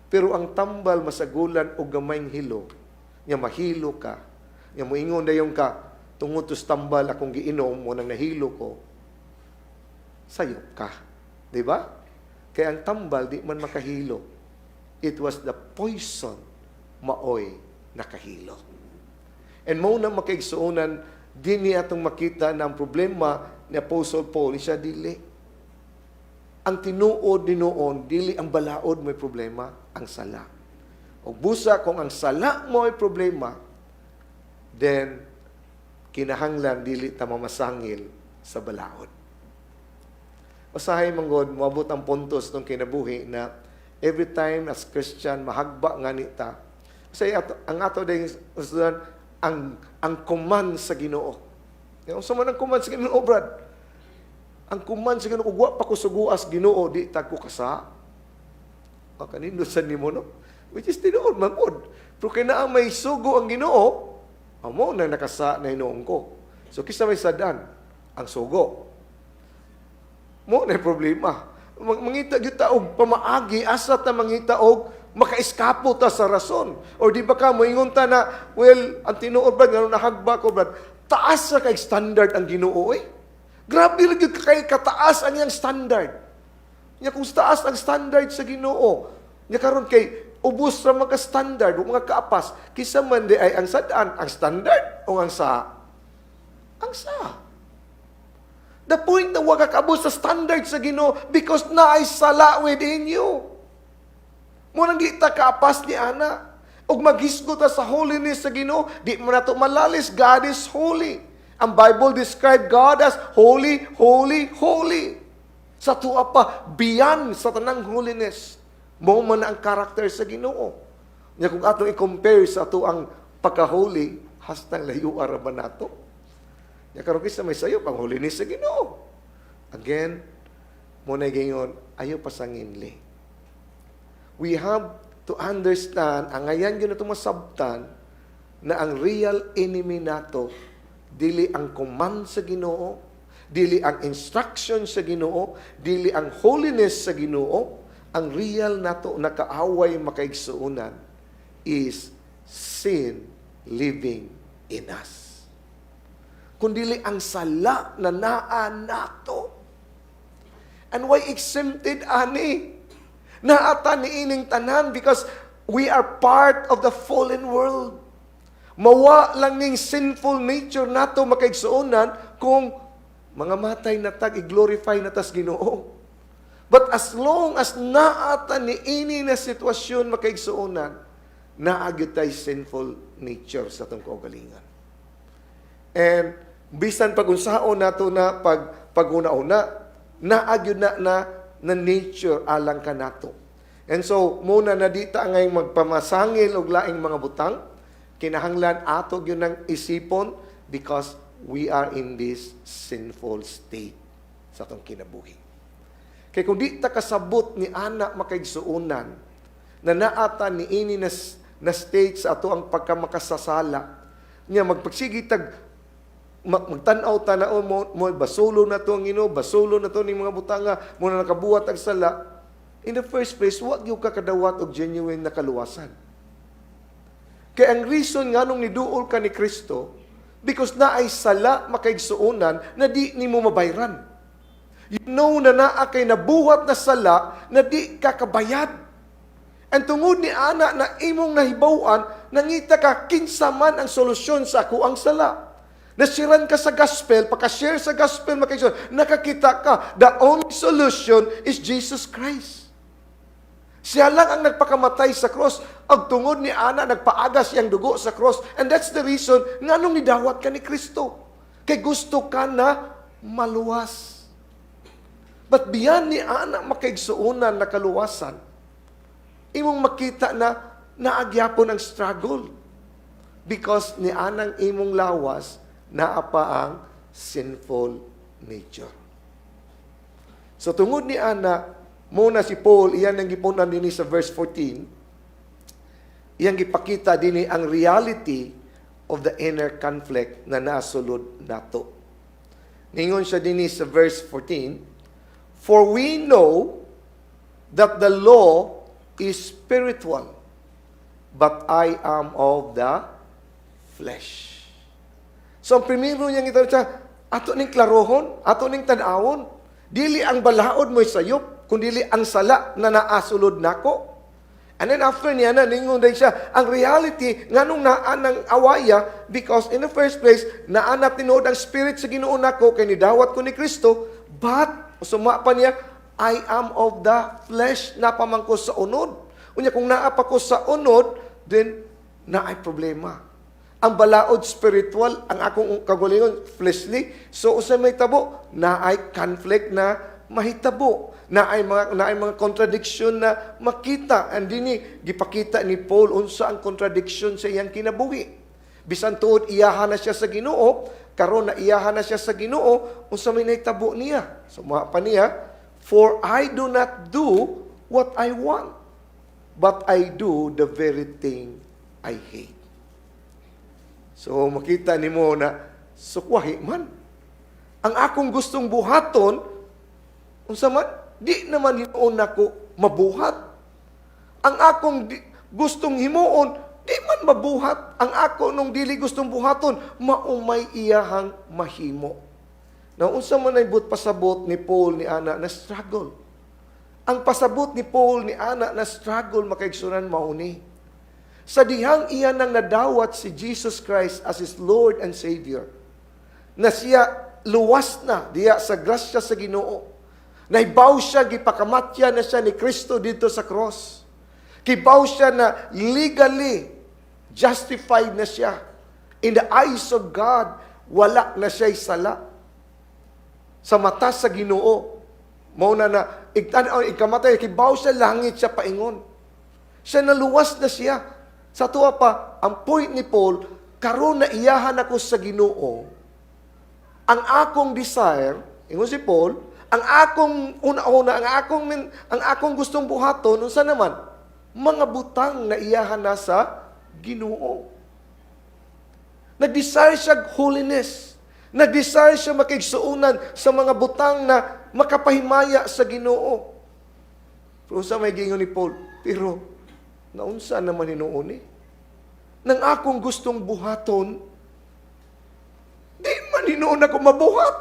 Pero ang tambal masagulan og gamayng hilo, nya mahilo ka. Nya moingon dayon ka, tungod tus tambal akong giinom mo nang nahilo ko. Sayop ka. Di ba? Kaya ang tambal di man makahilo. It was the poison maoy nakahilo. And mo na makaigsuonan, din niya atong makita na ang problema ni Apostle Paul, siya dili. Ang tinuod ni noon, dili ang balaod mo'y problema, ang sala. O busa, kung ang sala mo'y problema, then, kinahanglan dili ta mamasangil sa balaod. Usahay manggod, moabot ang puntos ng kinabuhi na every time as Christian, mahagba nga nita. Kasi ang ato dahil ang command sa Ginoo. Yung sa man ang command sa Ginoo, Brad. Ang command sa Ginoo, wa pa ko suguas Ginoo, di ta ko kasa. O kanino sa nimo no? Which is tinuod magod. Pero kaya may sugo ang Ginoo, amo na nakasa na hinuong ko. So kisa may sadan ang sugo. Mo na problema. Mangita gyud ta og pamaagi, asa ta mangita og makaiskapo ta sa rason. Or di ba ka, moingon ta na, well, ang tinuod ba, nga nahagba ko, Brad, taas sa kay standard ang Ginoo eh. Grabe lang yung kay kataas ang iyang standard. Nya kung taas ang standard sa Ginoo, nya karon kay ubos ra mga standard, mga kaapas, kisa man di ay ang sadaan, ang standard o ang sa? Ang sa. The point na wag kakabos sa standard sa Ginoo because na ay sala within you. Munang di ta kaapas ni ana. Ug maghisgot ta sa holiness sa Ginoo, di mo na to malalis. God is holy. Ang Bible describe God as holy, holy, holy. Sa tuwa pa, beyond sa tanang holiness. Mo man ang karakter sa Ginoo. Nya kung atong i-compare sa ato ang pagka-holy, hastang layo ara ba nato? Nya karon kisa may sayo pang holiness sa Ginoo. Again, mo na gayon, ayo pasanginli. We have to understand, ang ngayon yun na masabtan, na ang real enemy nato, dili ang command sa Ginoo, dili ang instruction sa Ginoo, dili ang holiness sa Ginoo, ang real nato na kaaway makaigsuunan is sin living in us. Kundili ang sala na naa nato. And why exempted ani? Naata ni ining tanan because we are part of the fallen world. Mawa lang ning sinful nature nato makaigsuonan kung mga matay na tag i-glorify na tas Ginoo. But as long as naata ni ini na sitwasyon makaigsuonan, naagyo tay sinful nature sa atong kaugalingan. And bisan pag-unsaon nato na pag-una-una, naagyo na nature alang ka nato. And so, muna na dita ngay magpamasangil og laing mga butang, kinahanglan ato yun ng isipon because we are in this sinful state sa atong kinabuhi. Kaya kung di ta kasabot ni anak makaigsuunan na naata ni ini na state sa ato ang pagkamakasasala, niya magpagsigitag magtanaw-tanaw mo basulo na to ang Ginoo, basulo na to ni mga butanga mo na nakabuhat ang sala. In the first place, wag yung kakadawat og genuine na kaluwasan. Kaya ang reason nga nung niduol ka ni Kristo, because na ay sala makaigsuunan na di ni mo mabayran. You know na naa kay nabuhat na sala na di kakabayad. And tungod ni ana na imong nahibawan, nangita ka kinsa man ang solusyon sa ako ang sala. Nasiran ka sa gospel, pagka-share sa gospel, nakakita ka, the only solution is Jesus Christ. Siya lang ang nagpakamatay sa cross. Ang tungod ni ana, nagpaagas siyang dugo sa cross. And that's the reason nga nung nidawat ka ni Kristo. Kay gusto ka na maluwas. But beyond ni ana makaigsuunan na kaluwasan, imong makita na naagyapon ang struggle. Because ni anang imong lawas, naapa ang sinful nature. So tungod ni ana, muna si Paul, iyan ang gipunan din sa verse 14, iyang gipakita din ang reality of the inner conflict na nasulod nato. Ningon siya din sa verse 14, for we know that the law is spiritual, but I am of the flesh. So, ang primero niyang ito siya, ato ning klarohon, ato ning tanawon, dili ang balaod mo'y sayop, kundili ang sala na naasulod nako. And then after niya na, ningon din siya, ang reality, nga nung naan ng awaya, because in the first place, naan na tinood ang spirit sa Ginoo nako, kay nidawat ko ni Kristo, but, suma pa niya, I am of the flesh, napamang ko sa unod. Unya, kung naapa ko sa unod, then, naay problema. Ang balaod spiritual, ang akong kagulingon fleshly. So usa may tabo, naay conflict na mahitabo, naay mga contradiction na makita. And dini gipakita ni Paul unsa ang contradiction sa iyang kinabuhi. Bisan tuod iyahan na siya sa Ginoo, karon na iyahan na siya sa Ginoo, unsa may nahitabo niya. Suma pa niya, for I do not do what I want, but I do the very thing I hate. So, makita ni mo na, sukwahi man. Ang akong gustong buhaton, unsa man, di naman hinuon ako mabuhat. Ang akong gustong himuon, di man mabuhat. Ang ako nung dili gustong buhaton, maumay iyahang mahimo. Na unsa man ay but pasabot ni Paul ni ana na struggle. Ang pasabot ni Paul ni ana na struggle makaigsunan mauni. Sa dihang iyan nang nadawat si Jesus Christ as his Lord and Savior, na siya luwas na diya sa grasya sa Ginoo. Naibaw siya, gipakamatya na siya ni Kristo dito sa cross. Kibaw siya na legally justified na siya. In the eyes of God, wala na siya'y sala. Sa mata sa Ginoo, mauna na, ikamatay, kibaw siya, langit siya paingon. Siya naluwas na siya. Sa tuwa pa, ang point ni Paul, karon na iyahan ako sa Ginoo, ang akong desire, ingon si Paul, ang akong una-una, ang akong gustong buhaton, unsa naman? Mga butang na iyahan na sa Ginoo. Nag-desire siya holiness. Nag-desire siya makigsuunan sa mga butang na makapahimaya sa Ginoo. Pero sa may gingon ni Paul, pero naunsa naman hinuon ni? ng akong gustong buhaton, di man hinoon ako mabuhat.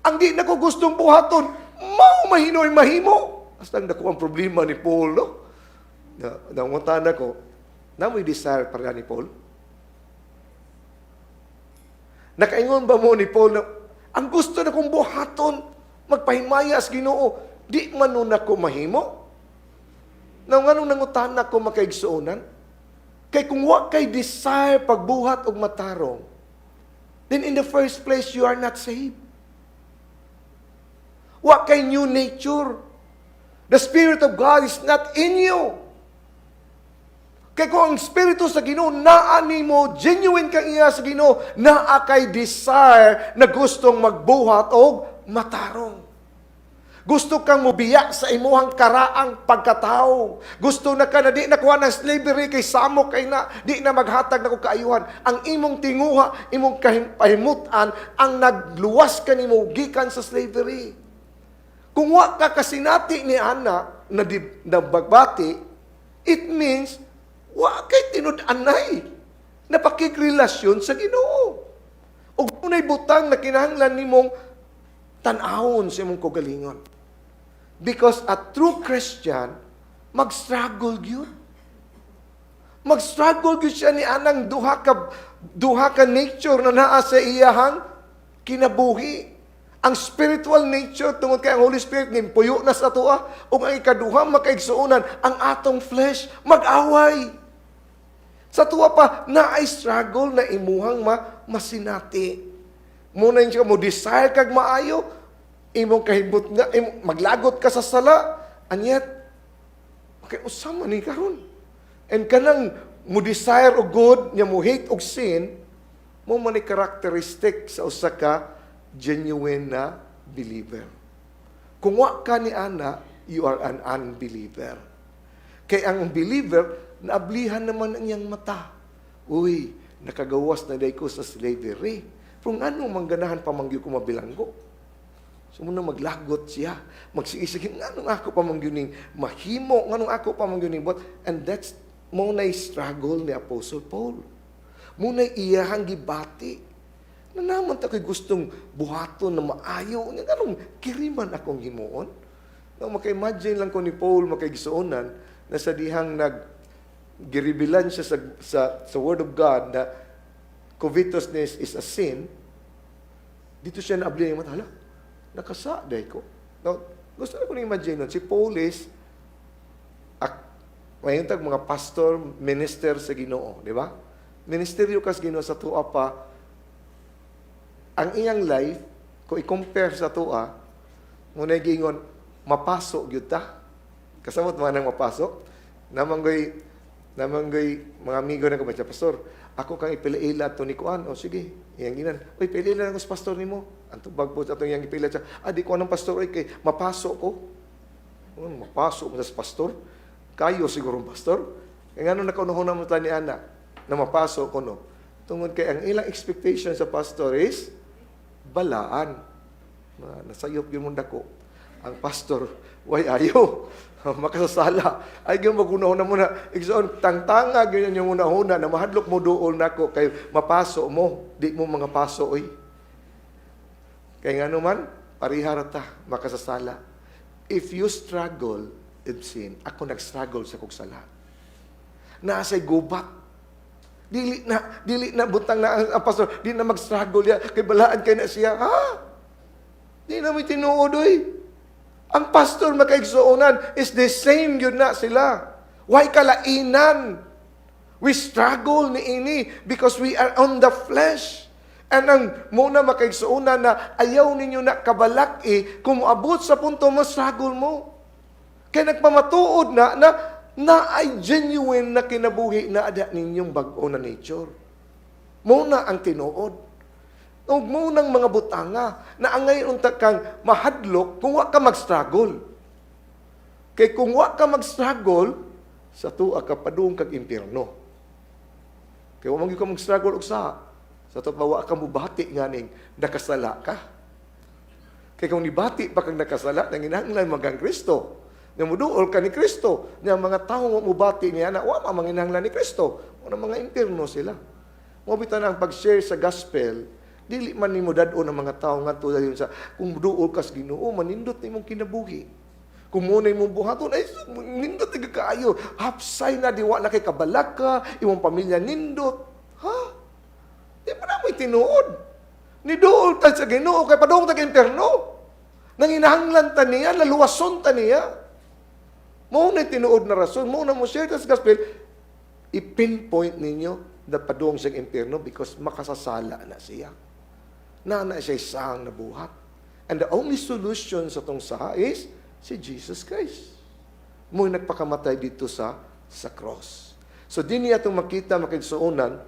Ang di na ko gustong buhaton, mahinoy mahimo. Astang dako ang problema ni Paul, no? Nangungutan ako, namoy desire para ni Paul? Nakaingon ba mo ni Paul na, ang gusto na kong buhaton, magpahimayas Ginoo, di man nun ako mahimo? Nang anong nangutan ako makaigsuonan? Kay kung wa kay desire pagbuhat og matarong, then in the first place, you are not saved. Wa kay new nature. The Spirit of God is not in you. Kay kung ang Espiritu sa Ginoo naa nimo, genuine kang iya sa Ginoo, naa kay desire na gustong magbuhat og matarong. Gusto kang mubiya sa imuhang karaang pagkatao. Gusto na ka na di nakuha ng slavery kay samok kay na di na maghatag na ko kaayuhan. Ang imong tinguha, imong pahimutan, ang nagluwas ka nimo gikan sa slavery. Kung wa ka kasinati ni Ana na bagbati, it means wa kay tinud-anay na pakikrelasyon sa Ginoo. Ug unay butang na kinahanglan nimong tan-awon sa imong kaugalingon. Because a true Christian, mag-struggle yun. Mag-struggle yun siya ni anang duha ka nature na naa sa iyahang kinabuhi. Ang spiritual nature, tungod kay ang Holy Spirit, nimpuyo na sa tuwa, o ang ikaduha makaigsuunan, ang atong flesh, mag-away. Sa tuwa pa, naay struggle na imuhang masinati. Muna yung mo desire kag maayo, imong kahibot nga, maglagot ka sa sala, and yet, okay, usama ni karon. And kanang mo desire o good, niya mo hate o sin, mo man ni characteristic sa usa ka genuine na believer. Kung wa ka ni ana, you are an unbeliever. Kay ang believer, naablihan naman ang iyang mata. Uy, nakagawas na day ko sa slavery. Pero ano mangganahan pamangyo ko mabilanggo? So muna maglagot siya. Magsigisig, anong ako pamangyoning mahimo, anong ako pamangyoning buhat. And that's muna'y struggle ni Apostle Paul. Muna'y iyahang gibati. Na naman tako'y gustong buhaton na maayo. Anong kiriman akong himuon? No, maka-imagine lang ko ni Paul makaigsoonan na sa dihang giribilan siya sa Word of God na covetousness is a sin. Dito siya naabli yung mata. Hala, nakasaday ko. Now, gusto ko na-imagine nun, si Paul is mayroon tag mga pastor, minister sa Ginoo, di ba? Ministeryo kas Ginoo sa tuwa pa, ang iyang life, kung i-compare sa tuwa, muna gingon, mapasok yun ta. Kasamot mga nang mapasok. Namanggoy, mga amigo na kumatsa, Pastor, ako kang ipila-ila ito ni Kuan. O sige, iyang ginan. Uy, pila-ila na ko sa pastor ni mo. Antong bagbot atong iyang ipila siya. Di ko anong pastor, kay mapasok ko. Mapasok mo sa pastor? Kayo siguro pastor? Kaya nga nung nakaunuhon na mo ni Ana, na mapasok ko no. Tungod kay ang ilang expectation sa pastor is, balaan. Nasayop yun mong dako. Ang pastor, way ayo. Makasasala. Ay, yung magunahon na muna. Igsoon, tangtanga, ganyan yung una-una, na mahadlok mo dool na ko, kay mapaso mo. Di mo mga paso, oy. Kaya nga naman, pariharata, makasasala. If you struggle in sin, ako nag-struggle sa kugsala. Naasay gubat. Dili na butang na ang pastor, di na mag-struggle ya, kay balaan kay na siya. Ha? Di na may tinuod, oy. Ang pastor makaigsuonan is the same yun na sila. Why kalainan? We struggle ni ini because we are on the flesh. And ang muna makaigsuonan na ayaw ninyo na kabalak kung abot sa punto mo, struggle mo. Kaya nagpamatuod na ay genuine na kinabuhi na ada ninyong bag-o na nature. Muna ang tinuod. Huwag mo ng mga butanga na ang ngayon unta kang mahadlok kung wa ka mag-struggle. Kay kung wa ka mag-struggle, sa tuwa ka padung kag impyerno. Kay wa man ka mag-struggle og sa tuwa pa wa ka mubati nganing nakasala ka. Kay kung nibati pa kang nakasala, nanginahanglan magang Kristo. Nga muduol ka ni Kristo. Nga mga tao mubati niya na, wa manginahanglan ni Kristo. Mga impyerno sila. Mabita na ang pag-share sa gospel, dili man nimo dad-o ng mga tao nga tulad yun sa, kung muduol ka sa Ginoo, manindot nimong kinabuhi. Kung muna imong buhaton, ay, nindot na kaayo. Hapsay na, diwa na kay kabalaka, imong pamilya nindot. Ha? Di pa na mo'y tinuod. Niduol ta sa Ginoo, kay padong ta kay impyerno. Nanginahanglan ta niya, laluwason ta niya. Muna tinuod na rason, muna mo share sa gospel, i-pinpoint ninyo na padung sa impyerno because makasasala na siya. Na siya isang nabuhat. And the only solution sa tong saha is si Jesus Christ. Mo'y nagpakamatay dito sa cross. So, di niya itong makita, makigsuunan,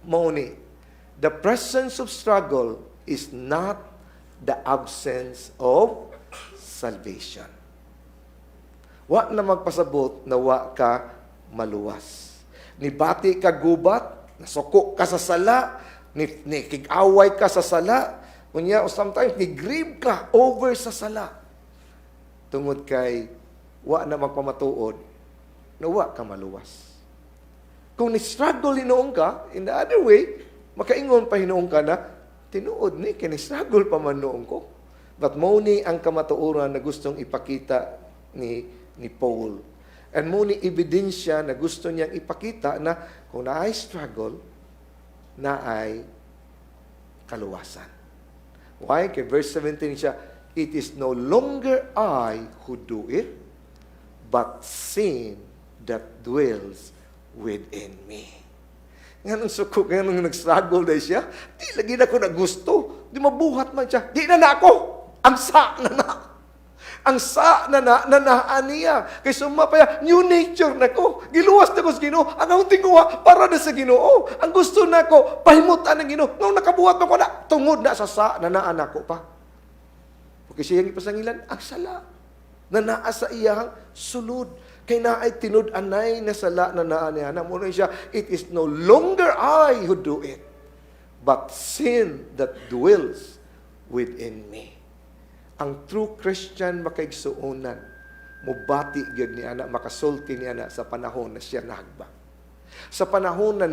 mauni, the presence of struggle is not the absence of salvation. Wa na magpasabot na wa ka maluwas. Nibati ka gubat, nasuko ka sa sala, ni kig-away ka sa sala, kunya, o sometimes ni-grieve ka over sa sala. Tungod kay, wa na magpamatuod, na wa ka maluwas. Kung ni-struggle hinoong ka, in the other way, makaingon pa hinoong ka na, tinuod ni, kini-struggle pa man noong ko. But muni ang kamatuoran na gustong ipakita ni Paul. And muni ebidensya na gusto niyang ipakita na kung naay struggle, naay kaluwasan. Why? Kay verse 17 siya, it is no longer I who do it, but sin that dwells within me. Nga nung suko, nga nung nag-struggle dahil siya, di lagi na ko na gusto. Di mabuhat man siya. Di na ako. Ang sa na na. Ang sa na naan niya. Kay sumapaya, new nature na ko. Giluwas na ko sa Ginoo. Ang akong tinguha, para na sa Ginoo. Ang gusto na ko, pahimutan ng Ginoo. Nung nakabuhat ko na, tungod na sa na naan ako pa. Porque siyang ipasangilan, ang sala. Na naa sa iyang sulod. Kay naay tinud-anay na sala na naan niya. Namunan siya, it is no longer I who do it, but sin that dwells within me. Ang true Christian makaigsuunan, mubati gyud ni ana, makasulti ni ana sa panahon na siya nahagbang. Sa panahon na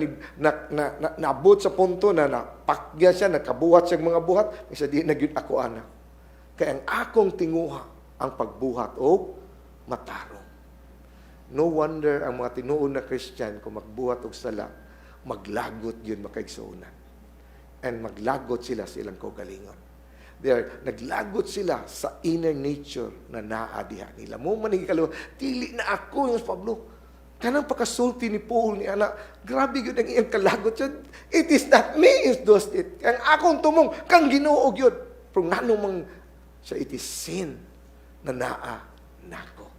naabot sa punto na napakya siya, nakabuhat siya mga buhat, isa di na gyud ako ana. Kaya ang akong tinguha ang pagbuhat o matarong. No wonder ang mga tinuon na Christian kung magbuhat og sala, maglagot yun makaigsuunan. And maglagot sila sa ilang kaugalingon. Naglagot sila sa inner nature na naadiha nila. Mo man higalo, tili na ako yung Pablo. Kanang pakasulti ni Paul ni anak, grabe yun ang iyang kalagot yun. It is not me is does it. Ang akong tumong, kang Ginoo yun. Pero nanong mang siya, it is sin na naa nako.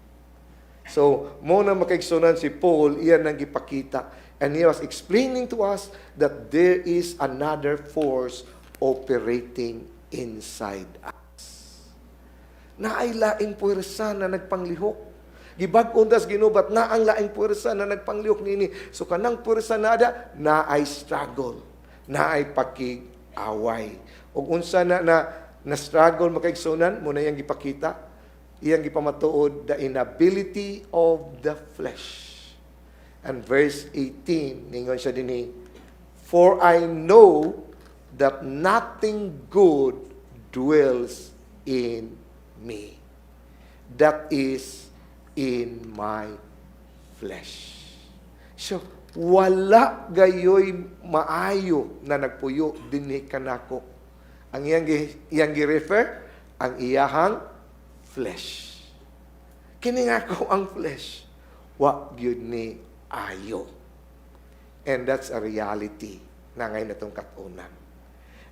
So, mo na makaigsunan si Paul, iyan nang gipakita. And he was explaining to us that there is another force operating inside us. Naay laing puwersa na nagpanglihok. Gibag-on das ginubat na ang laing puwersa na nagpanglihok nini. So kanang puwersa na ada, naay struggle, naay pakig-away. Ug unsa na struggle makaigsunan, mo na yang gipakita. Iyang gipamatuod, the inability of the flesh. And verse 18, ningon siya dinhi, for I know that nothing good dwells in me. That is in my flesh. So, wala gayoy maayo na nagpuyo dinhi kanako. Ang iyang gi-refer, ang iyahang flesh. Kini nga ko ang flesh. Wa gyud ni ayo. And that's a reality na ngayon natong katunan.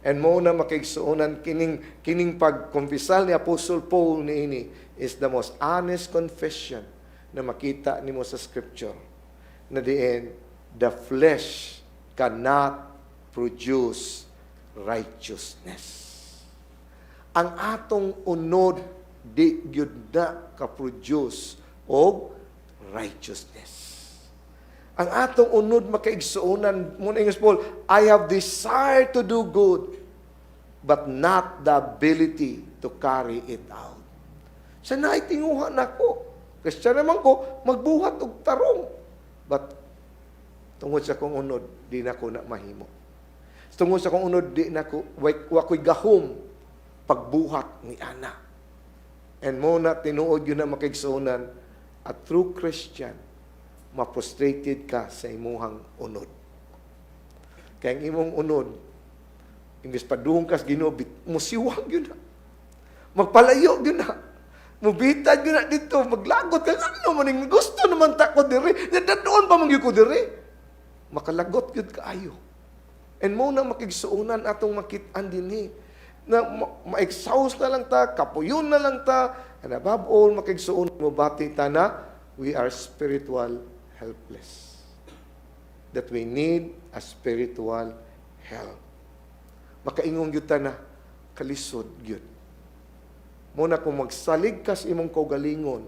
And mo na makigsuunan kining pagkumpisal ni Apostle Paul niini is the most honest confession na makita nimo sa scripture. Na diin, the flesh cannot produce righteousness. Ang atong unod di gyud na ka-produce og righteousness. Ang atong unod makaigsuunan mo na Paul, I have desire to do good, but not the ability to carry it out. Sa naitinguhan ako, Kristiyan naman ko, magbuhat og tarong. But, tungod sa kong unod, di na ko na mahimo. Tungod sa kong unod, di na ko, wako'y gahom, pagbuhat ni ana. And mo na tinuod yun na makigsunan, at true Christian, ma-frustrated ka sa imuhang unod. Kaya ang imong unod, imbes paduhong ka sa Ginoo, musiwag yun na. Magpalayo yun na. Mubitad yun na dito, maglagot ka. Ano man yung gusto naman ta ko diri. Doon pa mangyay ko diri. Makalagot yun kaayo. And mo na makigsuunan atong makitaan din na ma-exhaust na lang ta, kapuyon na lang ta, and above all, makigsuunan mo bati ta na we are spiritual helpless. That we need a spiritual help. Makaingong yun ta na, kalisod yun. Muna kung magsalig ka sa imong kaugalingon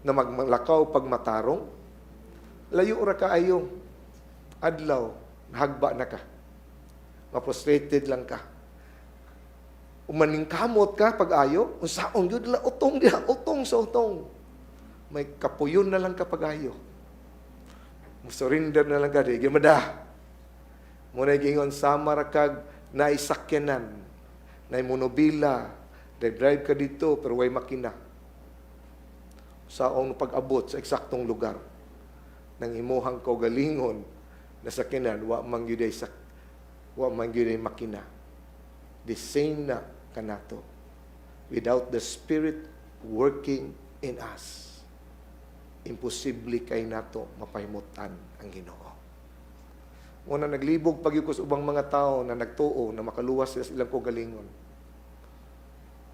na maglakaw pag matarong, layo ra ka ayo. Adlaw, nahagba na ka. Ma-frustrated lang ka. Umaningkamot ka pag ayo, unsaon yun la utong diha, utong sa utong. May kapuyon na lang ka pag ayo. Surrender na lang ka, di mada. Muna gingon sama ra kag naisakyanan, na monobila, drive ka dito, pero way makina. Saong pag-abot sa eksaktong lugar ng imuhang kaugalingon na sakinan, wa man gyuday makina. The same na kanato. Without the Spirit working in us, imposible kay nato mapahimutan ang Ginoo. Muna naglibog pagyukos ubang mga tao na nagtuo na makaluwas sila sa ilang kaugalingon.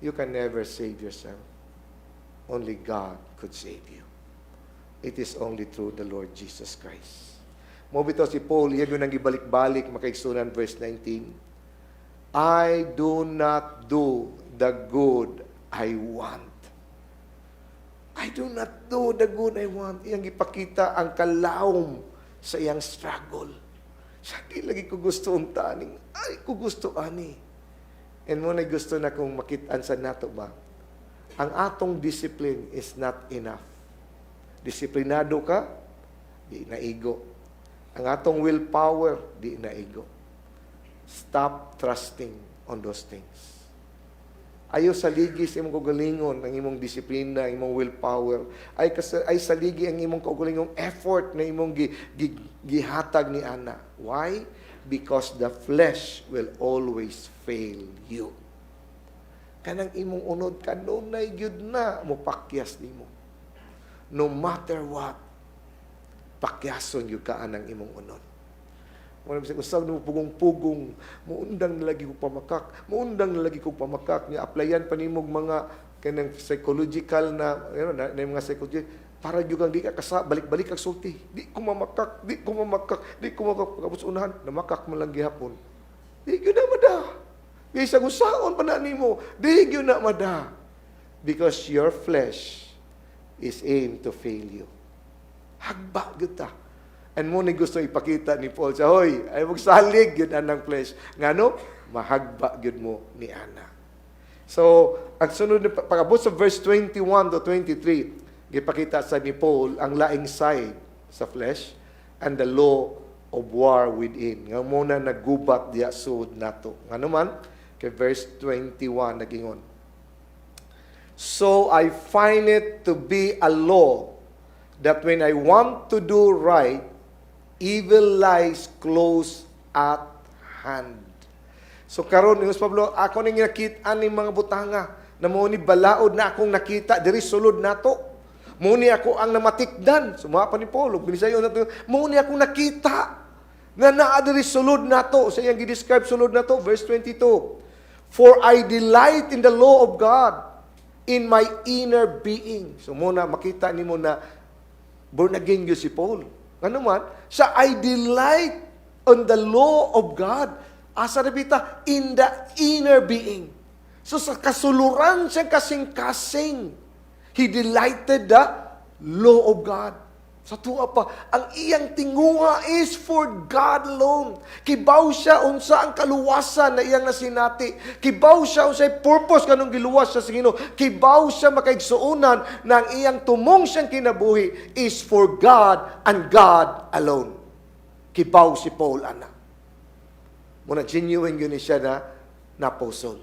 You can never save yourself. Only God could save you. It is only through the Lord Jesus Christ. Mo bitaw si Paul, iyan yun ang ibalik-balik, makaigsunan verse 19. I do not do the good I want. I do not do the good I want. Iyang ipakita ang kalawom sa iyang struggle. Siya, di lagi ko gusto untaning. Ay, ko gusto ani. And mo na gusto na kung makitaan sa nato ba? Ang atong discipline is not enough. Disiplinado ka, di naigo. Ang atong willpower, di naigo. Stop trusting on those things. Ayaw saligi sa imong kaugalingon, ang imong disiplina, ang imong willpower. Ay saligi ang imong kaugalingong effort na imong gihatag ni ana. Why? Because the flesh will always fail you. Kanang imong unod kanunay gyud na mopakyas nimo. No matter what, pakyason gyud ka anang imong unod. Wala bisag usab mo pugong-pugong, muundang na lagi ko pamakak, nga applyan pa nimog mga kanang psychological na mga psychology para gyud kang di ka balik-balik kag sulti. Di ko mamakak. Pagkabot unahan, namakak man lang gihapon. Di gyud na mada. Bisag usaon pa na nimo, di gyud na mada. Because your flesh is aimed to fail you. Hagba gyud ta. And mo ni gusto ipakita ni Paul sa hoy, ay magsalig gyud anang flesh. Ngano? Mahagba gyud mo ni ana. So, ang sunod na pagabot sa verse 21 to 23, gipakita sa ni Paul ang laing side sa flesh and the law of war within. Nga muna naggubat diya sud nato. Ngano man? Kay verse 21 nagingon. So I find it to be a law that when I want to do right, evil lies close at hand. So karon ni Pablo, ako ning nakita ni mga butanga na mo ni balaod na akong nakita diri sulod nato. Mo ni ako ang namatikdan. Sumapa ni Paul, binisayo nato. Mo ni akong nakita na naa diri sulod nato. Sa iyang gi-describe sulod nato, verse 22. For I delight in the law of God in my inner being. So muna makita nimo na born again gyud si Paul. Ano man, sa I delight on the law of God. Asa rebita in the inner being. So sa kasuluran siya kasing-kasing. He delighted the law of God. Sa tuwa pa, ang iyang tinguha is for God alone. Kibaw siya unsa ang kaluwasan na iyang nasinati. Kibaw siya unsa ang purpose kanong giluwas siya sa Ginoo. Kibaw siya makaigsuonan na ang iyang tumong siyang kinabuhi is for God and God alone. Kibaw si Paul, ana. Muna genuine yun siya na napusol.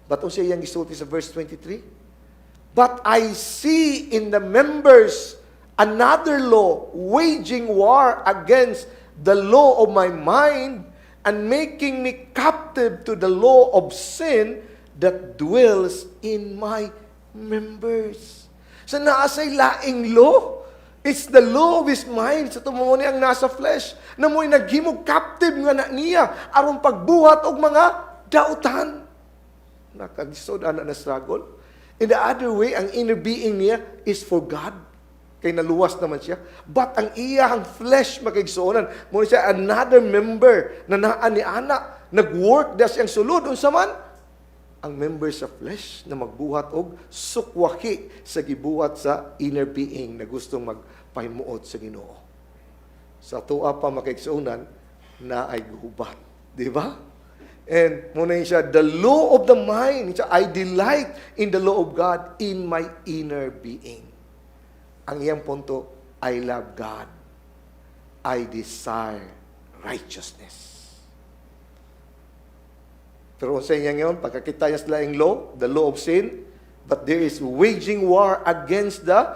But unsa iyang gisulti sa verse 23? But I see in the members another law waging war against the law of my mind and making me captive to the law of sin that dwells in my members. So naasay laing law. It's the law of his mind sa tumumuni ang nasa flesh na mo'y naghimog captive nga na niya aron pagbuhat og mga dautan. Nakagisod ana na struggle. In the other way, ang inner being niya is for God. Kay naluwas naman siya. But ang iyang flesh makaigsuonan, muna siya another member na naan ni ana, nag-work da siyang sulod. Unsa man? Ang member sa flesh na magbuhat og sukwaki sa gibuhat sa inner being na gustong magpahimuot sa Ginoo. Sa tuwa pa makaigsuonan na ay gubat. Di ba? And muna siya, the law of the mind. I delight in the law of God in my inner being. Ang iyang punto, I love God. I desire righteousness. Pero sa inyo ngayon, pagkakita niya sila yung law, the law of sin, but there is waging war against the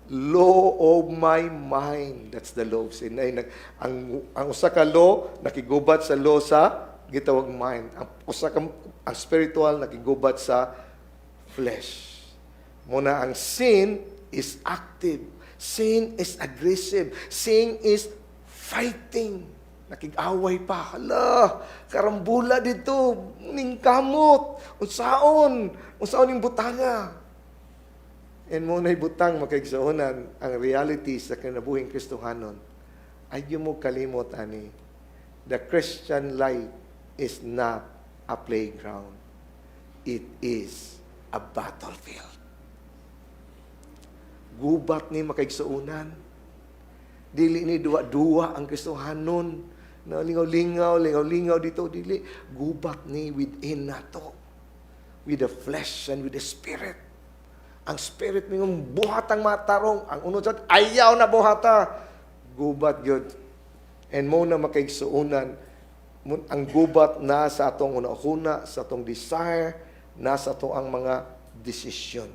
law of my mind. That's the law of sin. Ang usa ka law, nakigubat sa law sa gitawag mind. Ang spiritual, nakigubat sa flesh. Muna ang sin is active. Sin is aggressive. Sin is fighting. Nakig-away pa. Hala, karambula dito. Ning kamot. Unsaon yung butanga. And muna'y butang makaigsuonan ang reality sa kinabuhing Kristohanon. Ay mo kalimot, ani. The Christian life is not a playground. It is a battlefield. Gubat ni makaigsuunan. Dili ni duwa-duwa ang Kristohanon. Na lingaw-lingaw dito. Dili. Gubat ni within nato. With the flesh and with the spirit. Ang spirit mo yung buhatang matarong. Ang unod sa ayaw na buhata. Gubat yun. And mo na makaigsuunan. Ang gubat na sa atong una-una, sa atong desire, na sa atong ang mga desisyon.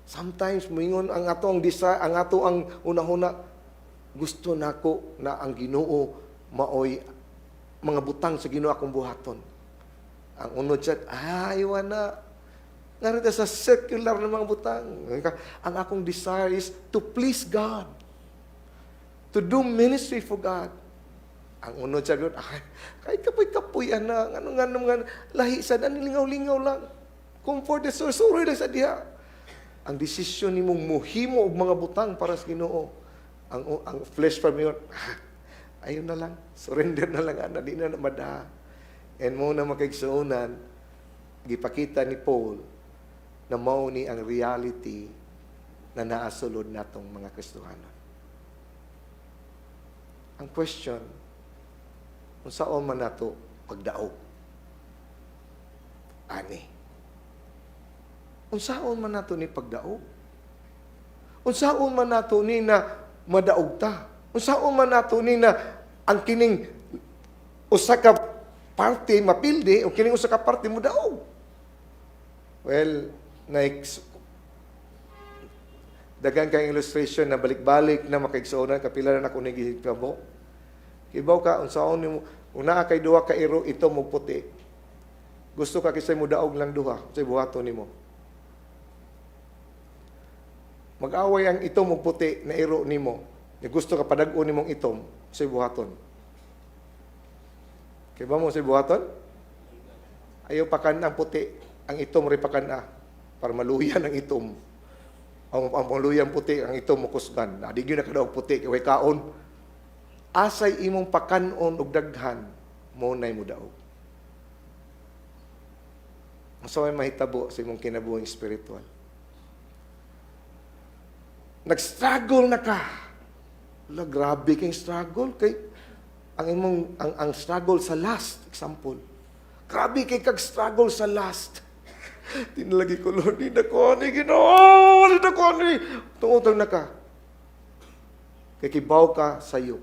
Sometimes, moingon ang ato ang desire, ang ato ang una-una, gusto nako na ang Ginoo maoy mga butang sa Ginoo akong buhaton. Ang unod siya, ayaw na. Narito sa secular na mga butang. Ang akong desire is to please God. To do ministry for God. Ang unod siya doon, kahit kapoy-kapoy, nga, lahi sa lingaw-lingaw lang. Comfort, suri lang sa diha. Ang desisyon ni mong muhimo og mga butang para sa Ginoo. Ang flesh from yun, ayun na lang, surrender na lang, di na madaha. And mo na makaigsuonan, gipakita ni Paul na mao ni ang reality na naasulod natong mga Kristohanon. Ang question, kung saan man nato pagdaog? Ani. Unsaon man nato ni pagdaog? Unsaon man nato ni na madaog ta? Unsaon man nato ni na ang kining usa ka parte mapildi o kining usa ka parte mo daog? Well, dagan kang illustration na balik-balik na makaigsuonan kapila na ako nagihigtabo. Kibaw ka unsaon nimo una kay duha ka iro ito mo puti. Gusto ka kisay mo daog lang duha, say buhaton nimo. Mag-away ang itom o puti na iro nimo. Gusto ka padag-o nimong itom, say buhaton. Kaya ba mo say buhaton? Ayaw pakan ang puti, ang itom rin pakan para maluyan ang itom. Ang maluyan puti, ang itom mukusgan. Di yun na kadaog puti, kaya kaon. Asay imong pakanon og daghan, mo na'y mo daog. Ang may mahitabo sa imong kinabuhing spiritual. Nag-struggle na ka. Wala, grabe kang struggle. Kay, ang struggle sa last, example. Grabe kay kag-struggle sa last. Tinalagi ko, Lord, di na ko ani, Ginoo, di na ko ani. Tungutang na ka. Kay kibaw ka sayo.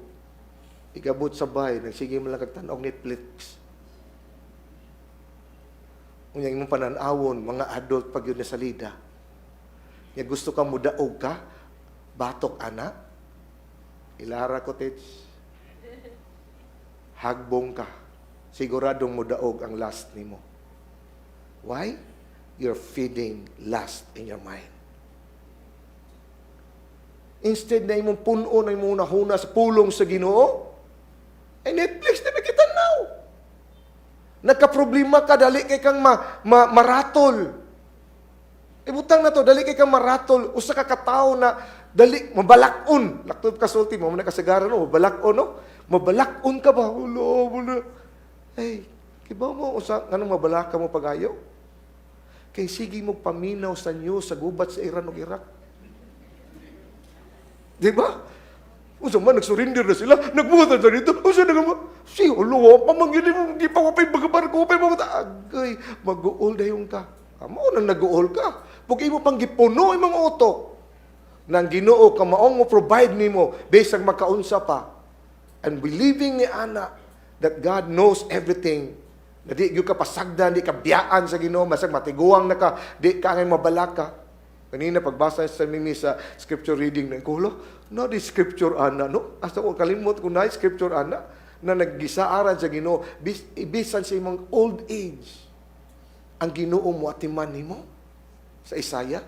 Igabot sa bahay, nagsige mo lang kagtanaw Netflix. Unyang imong pananawon, mga adult pag yun na salida. Nga gusto ka mudaog ka, batok ana, ilara ko, Tits. Hagbong ka. Siguradong mudaog ang last nimo. Why? You're feeding lust in your mind. Instead na imong puno na imong nahuna sa pulong sa Ginoo, ay Netflix na kita now. Nagka-problema ka, dali kay kang maratol. Ibutang na to, dali kay kang maratol. Usa ka katao na, dali, mabalakon. Laktod ka sulti mo, nakasagara no, mabalakon no. Mabalakon ka ba? Wala. Ay, kibaw mo, usa, anong mabalaka mo pagayo? Kay sige mo paminaw sa inyo sa gubat sa Iran o Iraq. Di ba? Unsa man nagsurrender na sila, nagbuhat na dito. Unsa na mo? Si ulo pamangin mo, di pa ko pay bagabar ko pay mo agay, mag-uol dayon ka. Amo nang nag-uol ka. Pug imo pang gipuno imong utok. Nang Ginoo ka maong mo provide nimo based ang makaunsa pa. And believing ni Ana that God knows everything. Na di gyud ka pasagdan, di ka biyaan sa Ginoo, masag matiguang na ka, di ka ngay mabalaka. Kanina pagbasa sa mimi sa scripture reading ng kulo, no di scripture ana no. Asa ko kalimot ko na scripture ana na naggisaaran sa Ginoo bisan sa imong old age. Ang Ginoo mo atiman nimo sa Isaya.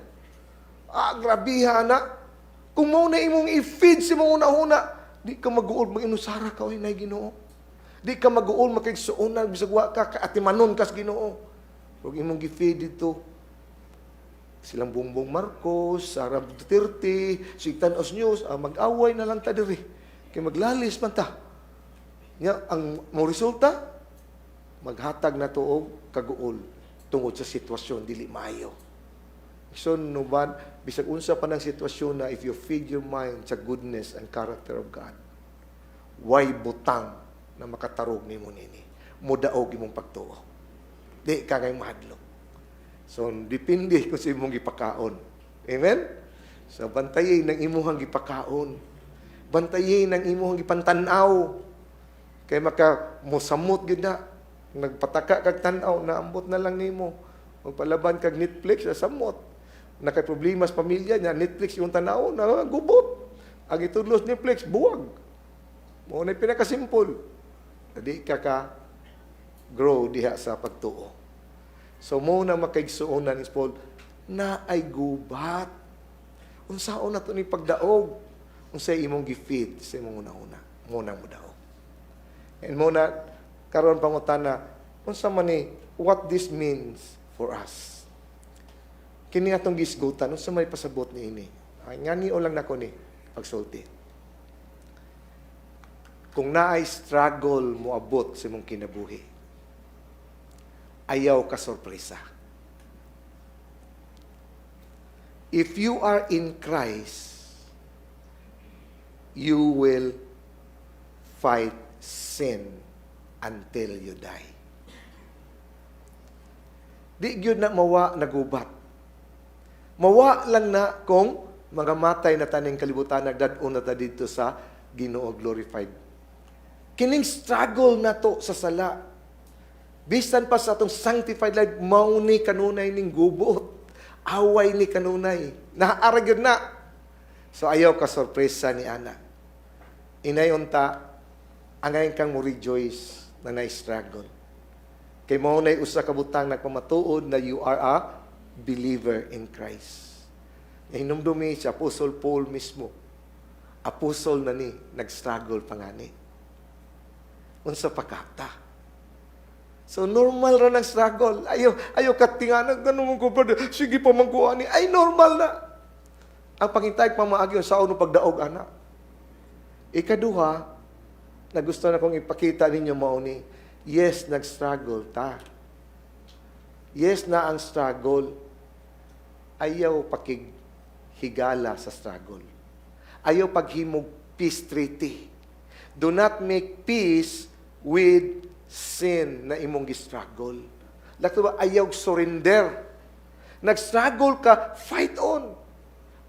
Grabe ana. Kung mo na imong i-feed sa imong una-una, di ka mag-uol mag-inusara ka oy nay Ginoo. Di ka mag-uol makigsuonan bisag wa ka atimanon kas Ginoo. Ug imong gi-feed dito silang Bongbong Marcos, Sara Duterte, Sigtan Os News, mag-away na lang ta diri. Kay maglalis man ta. Nya ang mo resulta maghatag na tuog kaguol tungod sa sitwasyon dili maayo. So nuban bisag unsa pa nang sitwasyon na if you feed your mind sa goodness and character of God, why butang na makatarog nimo nini. Mudaog imong pagtuo. Di ka kay mahadlok. So, depende kung sa imong gipakaon. Amen? So, bantayin ng imuhang gipakaon. Bantayin ng imuhang gipantanaw. Kay maka musamot gid na. Nagpataka kag tanaw, naambot na lang nimo. Magpalaban kag Netflix, samot. Nakay problema sa pamilya niya, Netflix yung tanaw, gubot. Ang itudlos Netflix, buwag. Mo na pinakasimpol. Di ka grow diha sa pagtuo. So, mo na makaigsuonan is Paul, na ay gubat. Unsaon na ito ni pagdaog. Unsay imong gifeed sa imong una-una. Muna mo daog. And muna, karon pangutana, unsa man ni, what this means for us. Kini atong gisgutan, unsa may pasabot ni ini. Ay, ngani o lang nako ni, pagsulti. Kung naay struggle mo abot sa imong kinabuhi, ayaw ka sorpresa. If you are in Christ, you will fight sin until you die. Di gyud na mawa nagubat. Mawa lang na kung mga matay na taning kalibutan nagdad-on na ta dito sa Ginoo glorified. Kining struggle na to sa sala, bisan pa sa atong sanctified life, mauni kanunay ning gubot. Away ni kanunay. Naaragod na. So, ayaw ka sorpresa ni Ana. Inayon ta, angayon kang mo rejoice na na-struggle. Kay maunay usa ka butang nagpamatuod na you are a believer in Christ. Hinumdumi si Apostle Paul mismo. Apostle na ni, nag-struggle pa nga ni. Unsa pa kata. So, normal ra ng struggle. Ayaw katinganan, ganun mong brother. Sige pa mangkuha ni. Ay, normal na. Ang pangintay pamaagi sa uno pagdaog, anak. Ikaduha, na gusto na kong ipakita ninyo mauni, yes, nag-struggle ta. Yes na ang struggle. Ayaw higala sa struggle. Ayaw paghimog peace treaty. Do not make peace with sin na imong gi-struggle. Lato ba, ayaw surrender. Nag-struggle ka, fight on.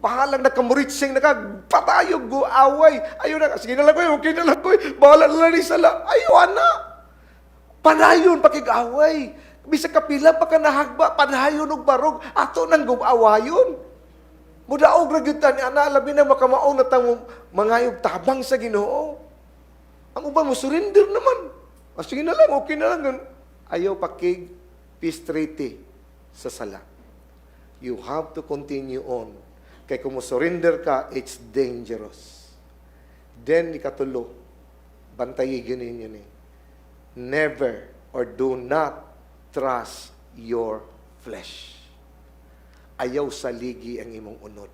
Bahalang nakamuritsing, nakapatayog, away. Ayaw na, sige na lang ko, okay na lang ko. Bahala na lang ni sala. Ayaw na. Panayon, pakig-away. Bisa kapila pa ka nahagba, panayon og barog. Ato nang gumawayon. Mudaog ra gyud ta ni ana, labi na makamaong na tang mangayog tabang sa Ginoo. Ang uban mo surrender naman. Sige na lang, okay na lang. Ayaw pakig peace treaty sa sala. You have to continue on. Kaya kung mo surrender ka, it's dangerous. Then, ikatulo, bantayigin ninyo ni. Never or do not trust your flesh. Ayaw saligi ang imong unod.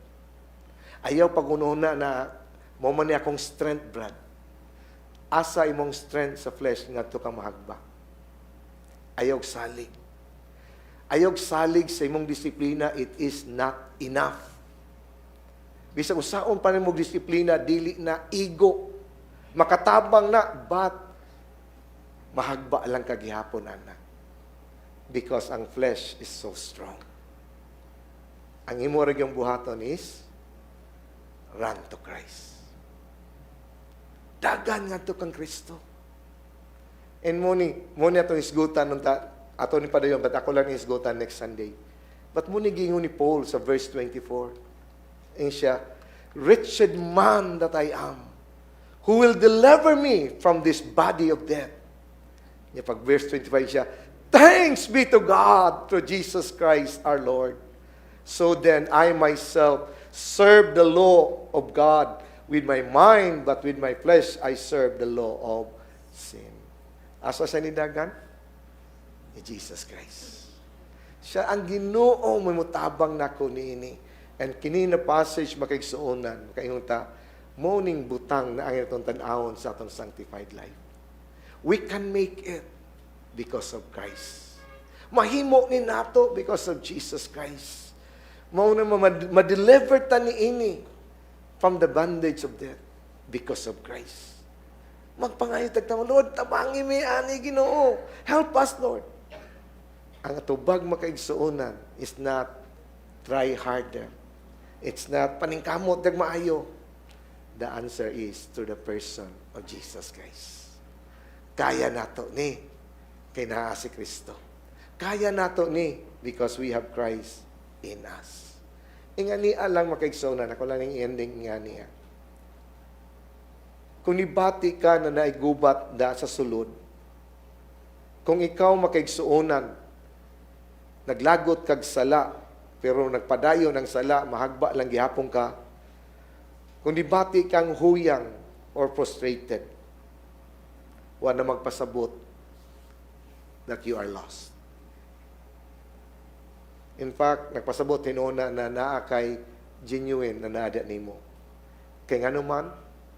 Ayaw pagununa na, mo man ni akong strength, Brad. Asa imong strength sa flesh nga ito kang mahagba. Ayaw salig. Ayaw salig sa imong disiplina, it is not enough. Bisag usaon pa nimong disiplina, dili na ego. Makatabang na, but mahagba lang kagihapon, anak. Because ang flesh is so strong. Ang imo ra gyung buhaton is run to Christ. Dagan nga to kang Kristo. And mo ni atong isgutan nung ato ni padayon, but ako lang isgutan next Sunday. But mo ni gingon ni Paul sa verse 24. And siya, wretched man that I am, who will deliver me from this body of death. Niya pag verse 25 siya, thanks be to God through Jesus Christ our Lord. So then I myself serve the law of God with my mind, but with my flesh I serve the law of sin. Asa sa nidagan? Ni Jesus Christ. Siya ang Ginoo may mutabang nako niini. And kini na passage makaigsuonan, makaingon ta, morning butang na ang itong tan-awon sa atong sanctified life. We can make it because of Christ. Mahimo ni nato because of Jesus Christ. Mao na ma-deliver ta niini from the bondage of death because of Christ. Magpangayo tagtamo, Lord, tabangi mi ani Ginoo. Help us, Lord. Ang atubag makaigsuonan is not try harder. It's not paningkamot dag maayo. The answer is through the person of Jesus Christ. Kaya nato ni kay naa si Kristo. Kaya nato ni because we have Christ in us. Ingani lang makaigsuonan, ako lang yung ending nga niya. Kung nibati ka na naigubat da sa sulod, kung ikaw makaigsuonan, naglagot kag sala, pero nagpadayon ng sala, mahagba lang gihapon ka, kung nibati kang huyang or frustrated, wala na magpasabot that you are lost. In fact, nagpasabot hinuna na naa kay genuine na naada nimo. Kay nga naman,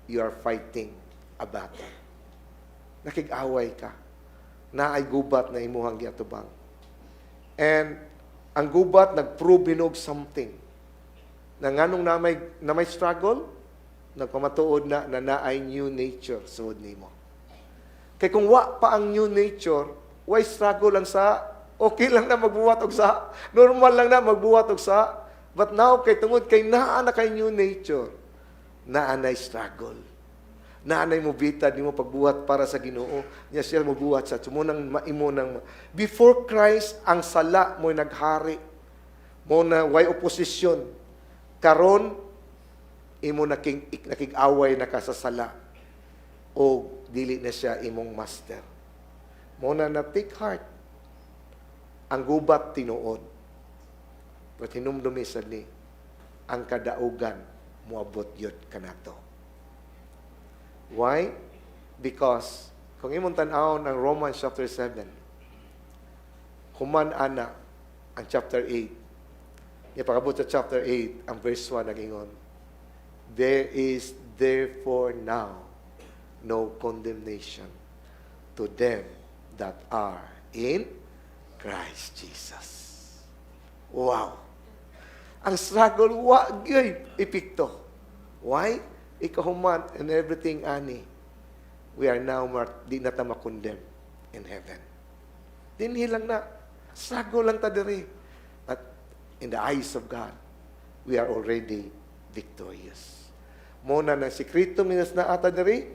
you are fighting a battle. Nakig-away ka. Naay gubat na imuhang giatubang. And ang gubat nagprove binog something. Na nganong na may struggle, nagpamatuod na naay new nature suod nimo. Kay kung wa pa ang new nature, why struggle lang sa okay lang na magbuhat og sa normal lang na magbuhat og sa, but now kay tungod kay naa na kay new nature, naa na struggle. Naa na mo bitad nimo pagbuhat para sa Ginoo, niya siya mo buhat sa tumunang maimo nang before Christ ang sala mo naghari. Mo na way opposition. Karon imo nakig-away na ka sa sala o dili na siya imong master. Mo na take heart. Ang gubat tinuod. But hinumdumi sad ni ang kadaugan moabot yun kanato. Why? Because kung imong tan-awon ang Romans chapter 7, human ana ang chapter 8. Ipakabot sa chapter 8, ang verse 1 nagingon, there is therefore now no condemnation to them that are in Christ Jesus. Wow! Ang struggle, wag yoy epekto. Why? Ikahuman and everything ani. We are now di na ta makondem in heaven. Dinhi lang na. Struggle lang ta diri. At in the eyes of God, we are already victorious. Muna ng sikreto minas na ata diri,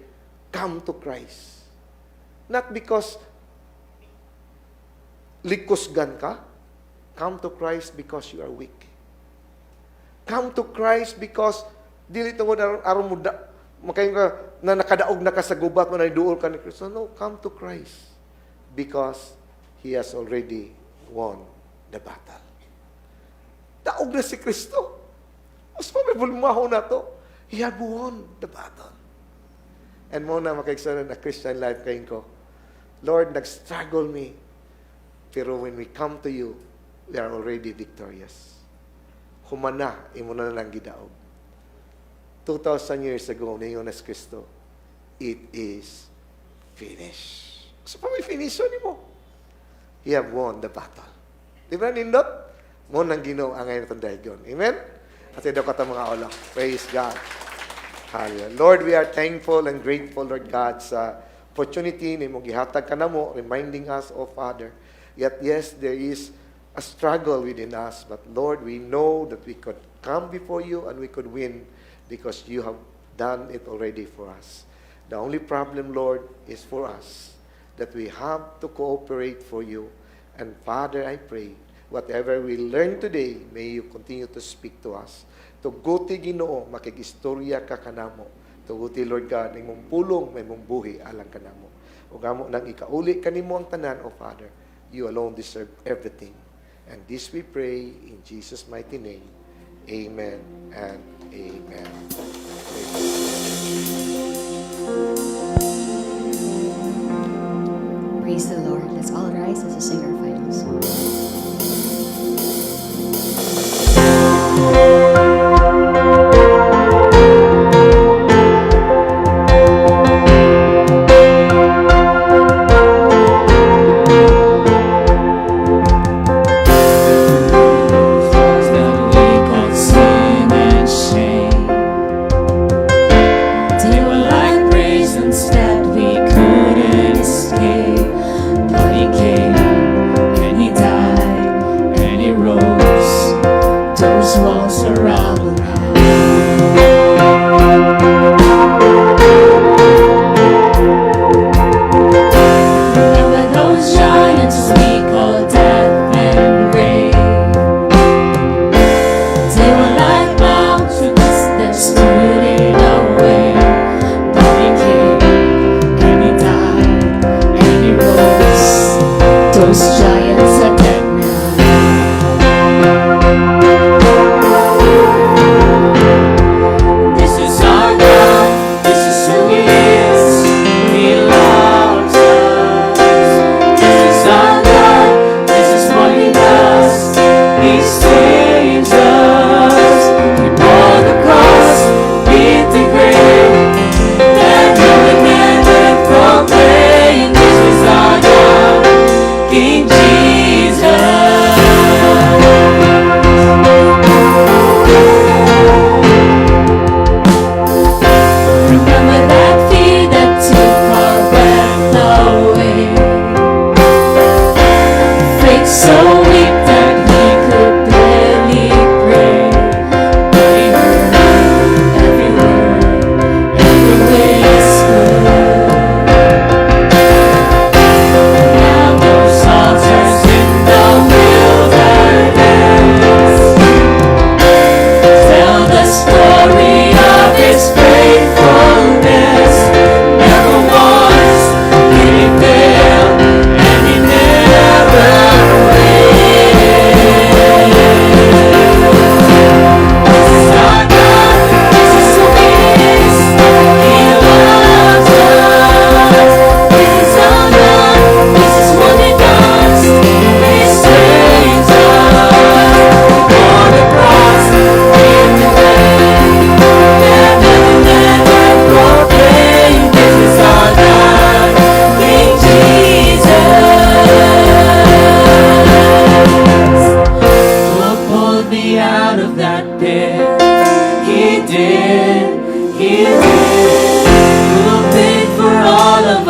come to Christ. Not because likusgan ka. Come to Christ because you are weak. Come to Christ because dili tungod aron mo makayo ka na nakadaog na ka sa gubat mo na iduol ka ni Kristo. No, come to Christ because He has already won the battle. Daog na si Kristo. Mas pamibulmaho na to. He had won the battle. And muna makaigsunan na Christian life kayo ko. Lord, nag-struggle me. Pero when we come to you, we are already victorious. Humana, imo na lang gidaog. 2,000 years ago, ngayon as Kristo, it is finished. So pa may finish ni mo. He have won the battle. Di ba nindot? Mo nang Ginoo ang ngayon itong dahigon. Amen? At ito ka mga olak. Praise God. Hallelujah. Lord, we are thankful and grateful, Lord God, sa opportunity ni mo gihatag ka na mo, reminding us, oh Father, yet yes, there is a struggle within us. But Lord, we know that we could come before you and we could win because you have done it already for us. The only problem, Lord, is for us that we have to cooperate for you. And Father, I pray, whatever we learn today, may you continue to speak to us. Tuguti Ginoo, makigistorya ka kanamo. Tuguti, Lord God, ng mong pulong, may mong buhi, alang kanamo. O gamo nang ikauli kanimo ang tanan, O Father, you alone deserve everything. And this we pray in Jesus' mighty name. Amen and amen. Praise the Lord. Let's all rise as we sing our final song. That we call sin and shame. They were like praise and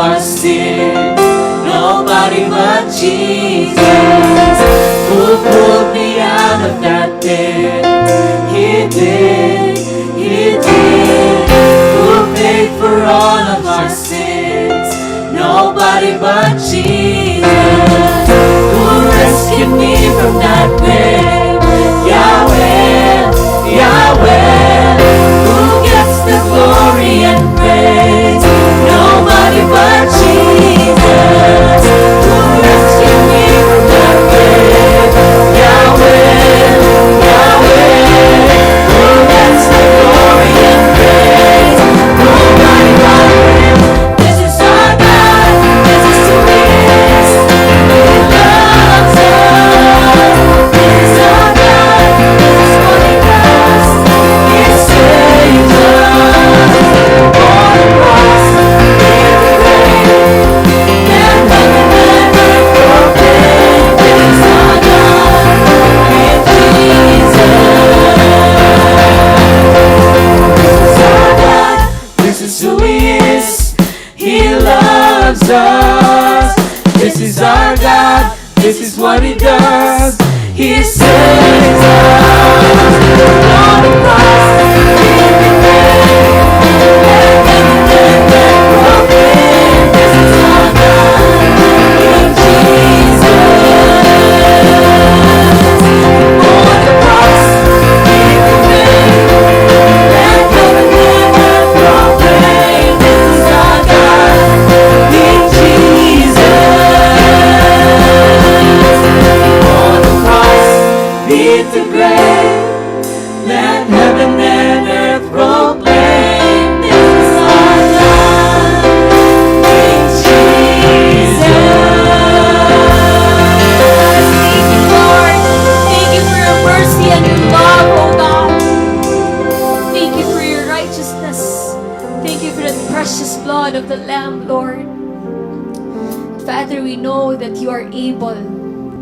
our sins. Nobody but Jesus, who pulled me out of that pit. He did, who paid for all of our sins. Nobody but Jesus, who rescued me from that pit. Yahweh, Yahweh, who gets the glory and praise. Nobody but Jesus, who rescued me from that pit. Yahweh, Yahweh, who gets the glory and praise. Nobody but Him. This is our God, this is who He is. He loves us. This is our God, this is what He does. He saves us. On the cross, He prayed, and heaven and earth proclaimed. This is our God in Jesus. This is our God, this is who He is. He loves us. This is our God, this is what He does. He saves us. On the cross, He remained, and heaven and earth proclaimed. This is our God in Jesus. On the cross, He remained, and heaven and earth proclaimed. This is our God in Jesus. On the cross, beat the grave, let heaven and earth proclaim. This is our God in Jesus. Thank you, Lord. Thank you for your mercy and your love, oh God. Thank you for your righteousness. Thank you for the precious blood of the Lamb, Lord. Father, we know that you are able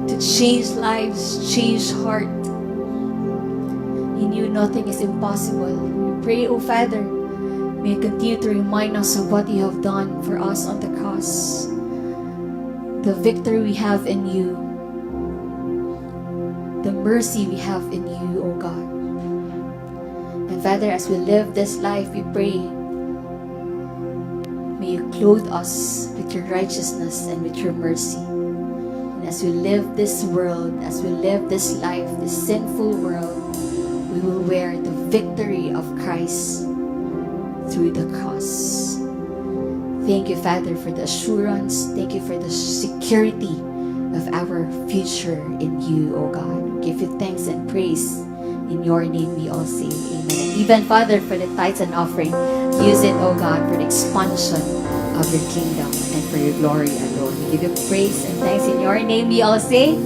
to change lives, change heart. In you, nothing is impossible. We pray, oh Father, may you continue to remind us of what you have done for us on the cross. The victory we have in you. The mercy we have in you, oh God. And Father, as we live this life, we pray, may you clothe us with your righteousness and with your mercy. And as we live this world, as we live this life, this sinful world, we will wear the victory of Christ through the cross. Thank you, Father, for the assurance. Thank you for the security of our future in you, O God. We give you thanks and praise. In your name we all say amen. And even, Father, for the tithes and offering, use it, O God, for the expansion of your kingdom and for your glory alone. We give you praise and thanks. In your name we all say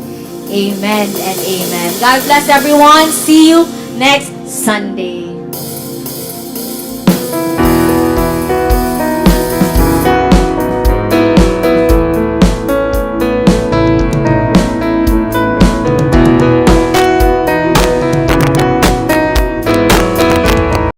amen and amen. God bless everyone. See you next Sunday.